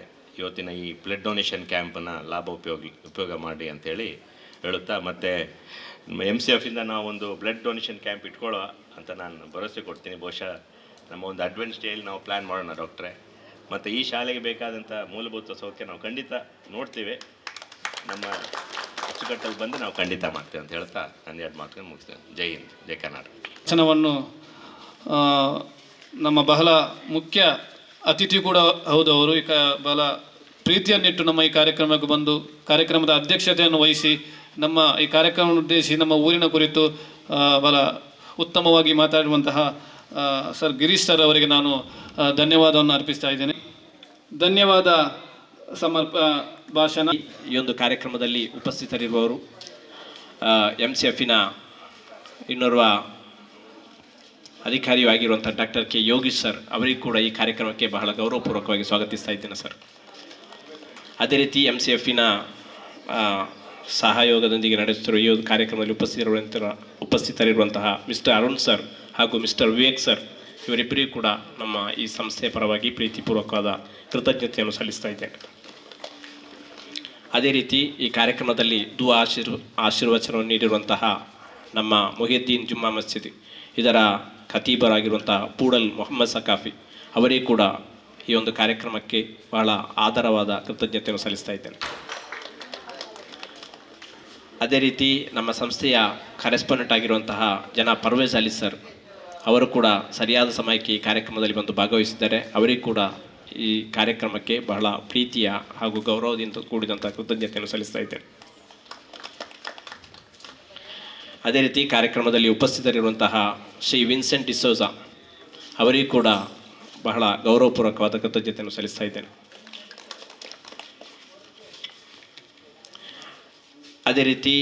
ಇವತ್ತಿನ ಈ ಬ್ಲಡ್ ಡೊನೇಷನ್ ಕ್ಯಾಂಪನ್ನು ಉಪಯೋಗ ಮಾಡಿ ಅಂಥೇಳಿ ಹೇಳುತ್ತಾ, ಮತ್ತು MCFಯಿಂದ ನಾವು ಒಂದು ಬ್ಲಡ್ ಡೊನೇಷನ್ ಕ್ಯಾಂಪ್ ಇಟ್ಕೊಳ್ಳೋ ಅಂತ ನಾನು ಭರವಸೆ ಕೊಡ್ತೀನಿ. ಬಹುಶಃ ನಮ್ಮ ಒಂದು ಅಡ್ವಾನ್ಸ್ ಡೇಯಲ್ಲಿ ನಾವು ಪ್ಲ್ಯಾನ್ ಮಾಡೋಣ ಡಾಕ್ಟ್ರೇ. ಮತ್ತು ಈ ಶಾಲೆಗೆ ಬೇಕಾದಂಥ ಮೂಲಭೂತ ಸೌಖ್ಯ ನಾವು ಖಂಡಿತ ನೋಡ್ತೀವಿ. ನಮ್ಮ ಅಚ್ಚುಕಟ್ಟಲ್ಲಿ ಬಂದು ನಾವು ಖಂಡಿತ ಮಾಡ್ತೇವೆ ಅಂತ ಹೇಳ್ತಾ ನಾನು 2 ಮಾತುಗಳನ್ನು ಮುಗಿಸ್ತೇನೆ. ಜೈ ಹಿಂದ್, ಜೈ ಕರ್ನಾಟಕ. ವಚನವನ್ನು ನಮ್ಮ ಬಹಳ ಮುಖ್ಯ ಅತಿಥಿ ಕೂಡ ಹೌದು. ಅವರು ಈ ಬಹಳ ಪ್ರೀತಿಯನ್ನಿಟ್ಟು ನಮ್ಮ ಈ ಕಾರ್ಯಕ್ರಮಕ್ಕೆ ಬಂದು ಕಾರ್ಯಕ್ರಮದ ಅಧ್ಯಕ್ಷತೆಯನ್ನು ವಹಿಸಿ ನಮ್ಮ ಈ ಕಾರ್ಯಕ್ರಮವನ್ನು ಉದ್ದೇಶಿಸಿ ನಮ್ಮ ಊರಿನ ಕುರಿತು ಬಹಳ ಉತ್ತಮವಾಗಿ ಮಾತಾಡುವಂತಹ ಸರ್ ಗಿರೀಶ್ ಸರ್ ಅವರಿಗೆ ನಾನು ಧನ್ಯವಾದವನ್ನು ಅರ್ಪಿಸ್ತಾ ಇದ್ದೇನೆ. ಧನ್ಯವಾದ ಭಾಷಣ. ಈ ಒಂದು ಕಾರ್ಯಕ್ರಮದಲ್ಲಿ ಉಪಸ್ಥಿತರಿರುವವರು MCFನ ಇನ್ನೋರ್ವ ಅಧಿಕಾರಿಯೂ ಆಗಿರುವಂಥ ಡಾಕ್ಟರ್ ಕೆ ಯೋಗೀಶ್ ಸರ್ ಅವರಿಗೂ ಕೂಡ ಈ ಕಾರ್ಯಕ್ರಮಕ್ಕೆ ಬಹಳ ಗೌರವಪೂರ್ವಕವಾಗಿ ಸ್ವಾಗತಿಸ್ತಾ ಇದ್ದೇನೆ ಸರ್. ಅದೇ ರೀತಿ MCFನ ಸಹಯೋಗದೊಂದಿಗೆ ನಡೆಸುತ್ತಿರುವ ಈ ಒಂದು ಕಾರ್ಯಕ್ರಮದಲ್ಲಿ ಉಪಸ್ಥಿತರಿರುವಂತಹ ಮಿಸ್ಟರ್ ಅರುಣ್ ಸರ್ ಹಾಗೂ ಮಿಸ್ಟರ್ ವಿವೇಕ್ ಸರ್ ಇವರಿಬ್ಬರಿಗೂ ಕೂಡ ನಮ್ಮ ಈ ಸಂಸ್ಥೆಯ ಪರವಾಗಿ ಪ್ರೀತಿಪೂರ್ವಕವಾದ ಕೃತಜ್ಞತೆಯನ್ನು ಸಲ್ಲಿಸ್ತಾ ಇದ್ದೇನೆ. ಅದೇ ರೀತಿ ಈ ಕಾರ್ಯಕ್ರಮದಲ್ಲಿ ದುವಾ ಆಶೀರ್ವಚನವನ್ನು ನೀಡಿರುವಂತಹ ನಮ್ಮ ಮೊಹಿಯುದ್ದೀನ್ ಜುಮ್ಮಾ ಮಸ್ಜಿದ್ ಇದರ ಖತೀಬರಾಗಿರುವಂತಹ ಪೂಡಲ್ ಮೊಹಮ್ಮದ್ ಸಕಾಫಿ ಅವರಿಗೂ ಕೂಡ ಈ ಒಂದು ಕಾರ್ಯಕ್ರಮಕ್ಕೆ ಬಹಳ ಆಧಾರವಾದ ಕೃತಜ್ಞತೆಯನ್ನು ಸಲ್ಲಿಸ್ತಾ ಇದ್ದೇನೆ. ಅದೇ ರೀತಿ ನಮ್ಮ ಸಂಸ್ಥೆಯ ಕರೆಸ್ಪಾಂಡೆಂಟ್ ಆಗಿರುವಂತಹ ಪರ್ವೇಜ್ ಅಲಿ ಸರ್ ಅವರು ಕೂಡ ಸರಿಯಾದ ಸಮಯಕ್ಕೆ ಈ ಕಾರ್ಯಕ್ರಮದಲ್ಲಿ ಬಂದು ಭಾಗವಹಿಸಿದ್ದಾರೆ. ಅವರಿಗೂ ಕೂಡ ಈ ಕಾರ್ಯಕ್ರಮಕ್ಕೆ ಬಹಳ ಪ್ರೀತಿಯ ಹಾಗೂ ಗೌರವದಿಂದ ಕೂಡಿದಂಥ ಕೃತಜ್ಞತೆಯನ್ನು ಸಲ್ಲಿಸ್ತಾ ಇದ್ದೇನೆ. ಅದೇ ರೀತಿ ಕಾರ್ಯಕ್ರಮದಲ್ಲಿ ಉಪಸ್ಥಿತರಿರುವಂತಹ ಶ್ರೀ ವಿನ್ಸೆಂಟ್ ಡಿಸೋಜಾ ಅವರಿಗೂ ಕೂಡ ಬಹಳ ಗೌರವಪೂರ್ವಕವಾದ ಕೃತಜ್ಞತೆಯನ್ನು ಸಲ್ಲಿಸ್ತಾ ಇದ್ದೇನೆ. ಅದೇ ರೀತಿ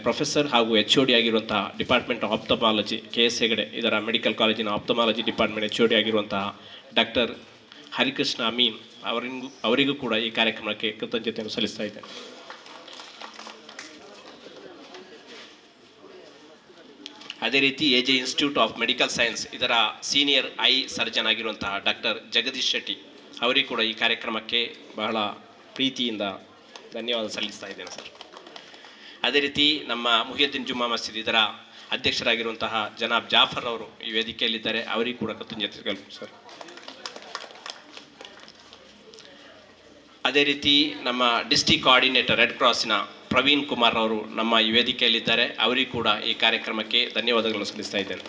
ಪ್ರೊಫೆಸರ್ ಹಾಗೂ HOD ಆಗಿರುವಂತಹ ಡಿಪಾರ್ಟ್ಮೆಂಟ್ ಆಫ್ ಆಪ್ಥಮಾಲಜಿ KS ಹೆಗಡೆ ಇದರ ಮೆಡಿಕಲ್ ಕಾಲೇಜಿನ ಆಪ್ಥಮಾಲಜಿ ಡಿಪಾರ್ಟ್ಮೆಂಟ್ HOD ಆಗಿರುವಂತಹ ಡಾಕ್ಟರ್ ಹರಿಕೃಷ್ಣ ಅಮೀನ್ ಅವರಿಗೂ ಕೂಡ ಈ ಕಾರ್ಯಕ್ರಮಕ್ಕೆ ಕೃತಜ್ಞತೆಯನ್ನು ಸಲ್ಲಿಸ್ತಾ ಇದ್ದೇನೆ. ಅದೇ ರೀತಿ AJ institute of medical science ಇದರ ಸೀನಿಯರ್ ಐ ಸರ್ಜನ್ ಆಗಿರುವಂತಹ ಡಾಕ್ಟರ್ ಜಗದೀಶ್ ಶೆಟ್ಟಿ ಅವರಿಗೂ ಕೂಡ ಈ ಕಾರ್ಯಕ್ರಮಕ್ಕೆ ಬಹಳ ಪ್ರೀತಿಯಿಂದ ಧನ್ಯವಾದ ಸಲ್ಲಿಸ್ತಾ ಇದ್ದೇನೆ ಸರ್. ಅದೇ ರೀತಿ ನಮ್ಮ ಮೊಹಿಯುದ್ದೀನ್ ಜುಮ್ಮಾ ಮಸ್ಜಿದ್ ಇದರ ಅಧ್ಯಕ್ಷರಾಗಿರುವಂತಹ ಜನಾಬ್ ಜಾಫರ್ ಅವರು ಈ ವೇದಿಕೆಯಲ್ಲಿದ್ದಾರೆ. ಅವರಿಗೂ ಕೂಡ ಕೃತಜ್ಞತೆಗಳು ಸರ್. ಅದೇ ರೀತಿ ನಮ್ಮ ಡಿಸ್ಟ್ರಿಕ್ಟ್ ಕೋಆರ್ಡಿನೇಟರ್ ರೆಡ್ ಕ್ರಾಸಿನ ಪ್ರವೀಣ್ ಕುಮಾರ್ ಅವರು ನಮ್ಮ ಈ ವೇದಿಕೆಯಲ್ಲಿದ್ದಾರೆ. ಅವರಿಗೂ ಕೂಡ ಈ ಕಾರ್ಯಕ್ರಮಕ್ಕೆ ಧನ್ಯವಾದಗಳನ್ನು ಸಲ್ಲಿಸ್ತಾ ಇದ್ದೇನೆ.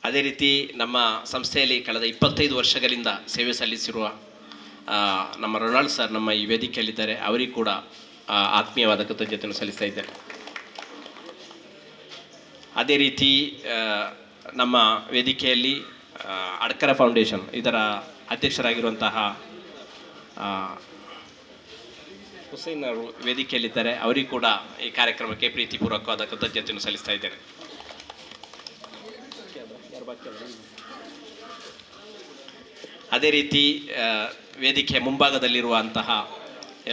ಅದೇ ರೀತಿ ನಮ್ಮ ಸಂಸ್ಥೆಯಲ್ಲಿ ಕಳೆದ 25 ವರ್ಷಗಳಿಂದ ಸೇವೆ ಸಲ್ಲಿಸಿರುವ ನಮ್ಮ ರೊನಾಲ್ಡ್ ಸರ್ ನಮ್ಮ ಈ ವೇದಿಕೆಯಲ್ಲಿದ್ದಾರೆ. ಅವರಿಗೂ ಕೂಡ ಆತ್ಮೀಯವಾದ ಕೃತಜ್ಞತೆಯನ್ನು ಸಲ್ಲಿಸ್ತಾ ಇದ್ದೇನೆ. ಅದೇ ರೀತಿ ನಮ್ಮ ವೇದಿಕೆಯಲ್ಲಿ ಅಡ್ಕರ ಫೌಂಡೇಶನ್ ಇದರ ಅಧ್ಯಕ್ಷರಾಗಿರುವಂತಹ ಹುಸೇನ್ ಅವರು ವೇದಿಕೆಯಲ್ಲಿದ್ದಾರೆ. ಅವರಿಗೂ ಕೂಡ ಈ ಕಾರ್ಯಕ್ರಮಕ್ಕೆ ಪ್ರೀತಿಪೂರ್ವಕವಾದ ಕೃತಜ್ಞತೆಯನ್ನು ಸಲ್ಲಿಸ್ತಾ ಇದ್ದೇನೆ. ಅದೇ ರೀತಿ ವೇದಿಕೆಯ ಮುಂಭಾಗದಲ್ಲಿರುವಂತಹ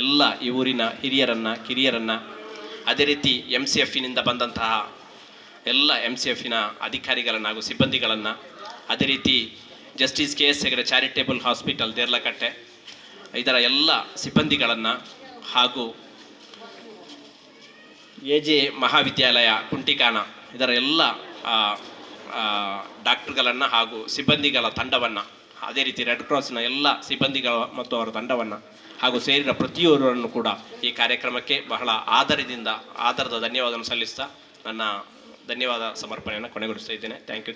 ಎಲ್ಲ ಈ ಊರಿನ ಹಿರಿಯರನ್ನು ಕಿರಿಯರನ್ನು ಅದೇ ರೀತಿ MCFನಿಂದ ಬಂದಂತಹ ಎಲ್ಲ MCFನ ಅಧಿಕಾರಿಗಳನ್ನು ಹಾಗೂ ಸಿಬ್ಬಂದಿಗಳನ್ನು ಅದೇ ರೀತಿ justice KS Hegde charitable hospital Deralakatte ಇದರ ಎಲ್ಲ ಸಿಬ್ಬಂದಿಗಳನ್ನು ಹಾಗೂ AJ ಮಹಾವಿದ್ಯಾಲಯ ಕುಂಟಿಕಾಣ ಇದರ ಎಲ್ಲ ಡಾಕ್ಟರ್ಗಳನ್ನು ಹಾಗೂ ಸಿಬ್ಬಂದಿಗಳ ತಂಡವನ್ನು ಅದೇ ರೀತಿ ರೆಡ್ ಕ್ರಾಸ್ನ ಎಲ್ಲ ಸಿಬ್ಬಂದಿಗಳ ಮತ್ತು ಅವರ ತಂಡವನ್ನು ಹಾಗೂ ಸೇರಿದ ಪ್ರತಿಯೊಬ್ಬರನ್ನು ಕೂಡ ಈ ಕಾರ್ಯಕ್ರಮಕ್ಕೆ ಬಹಳ ಆಧಾರದ ಧನ್ಯವಾದವನ್ನು ಸಲ್ಲಿಸ್ತಾ ನನ್ನ ಧನ್ಯವಾದ ಸಮರ್ಪಣೆಯನ್ನು ಕೊನೆಗೊಳಿಸ್ತಾ ಇದ್ದೇನೆ. Thank you.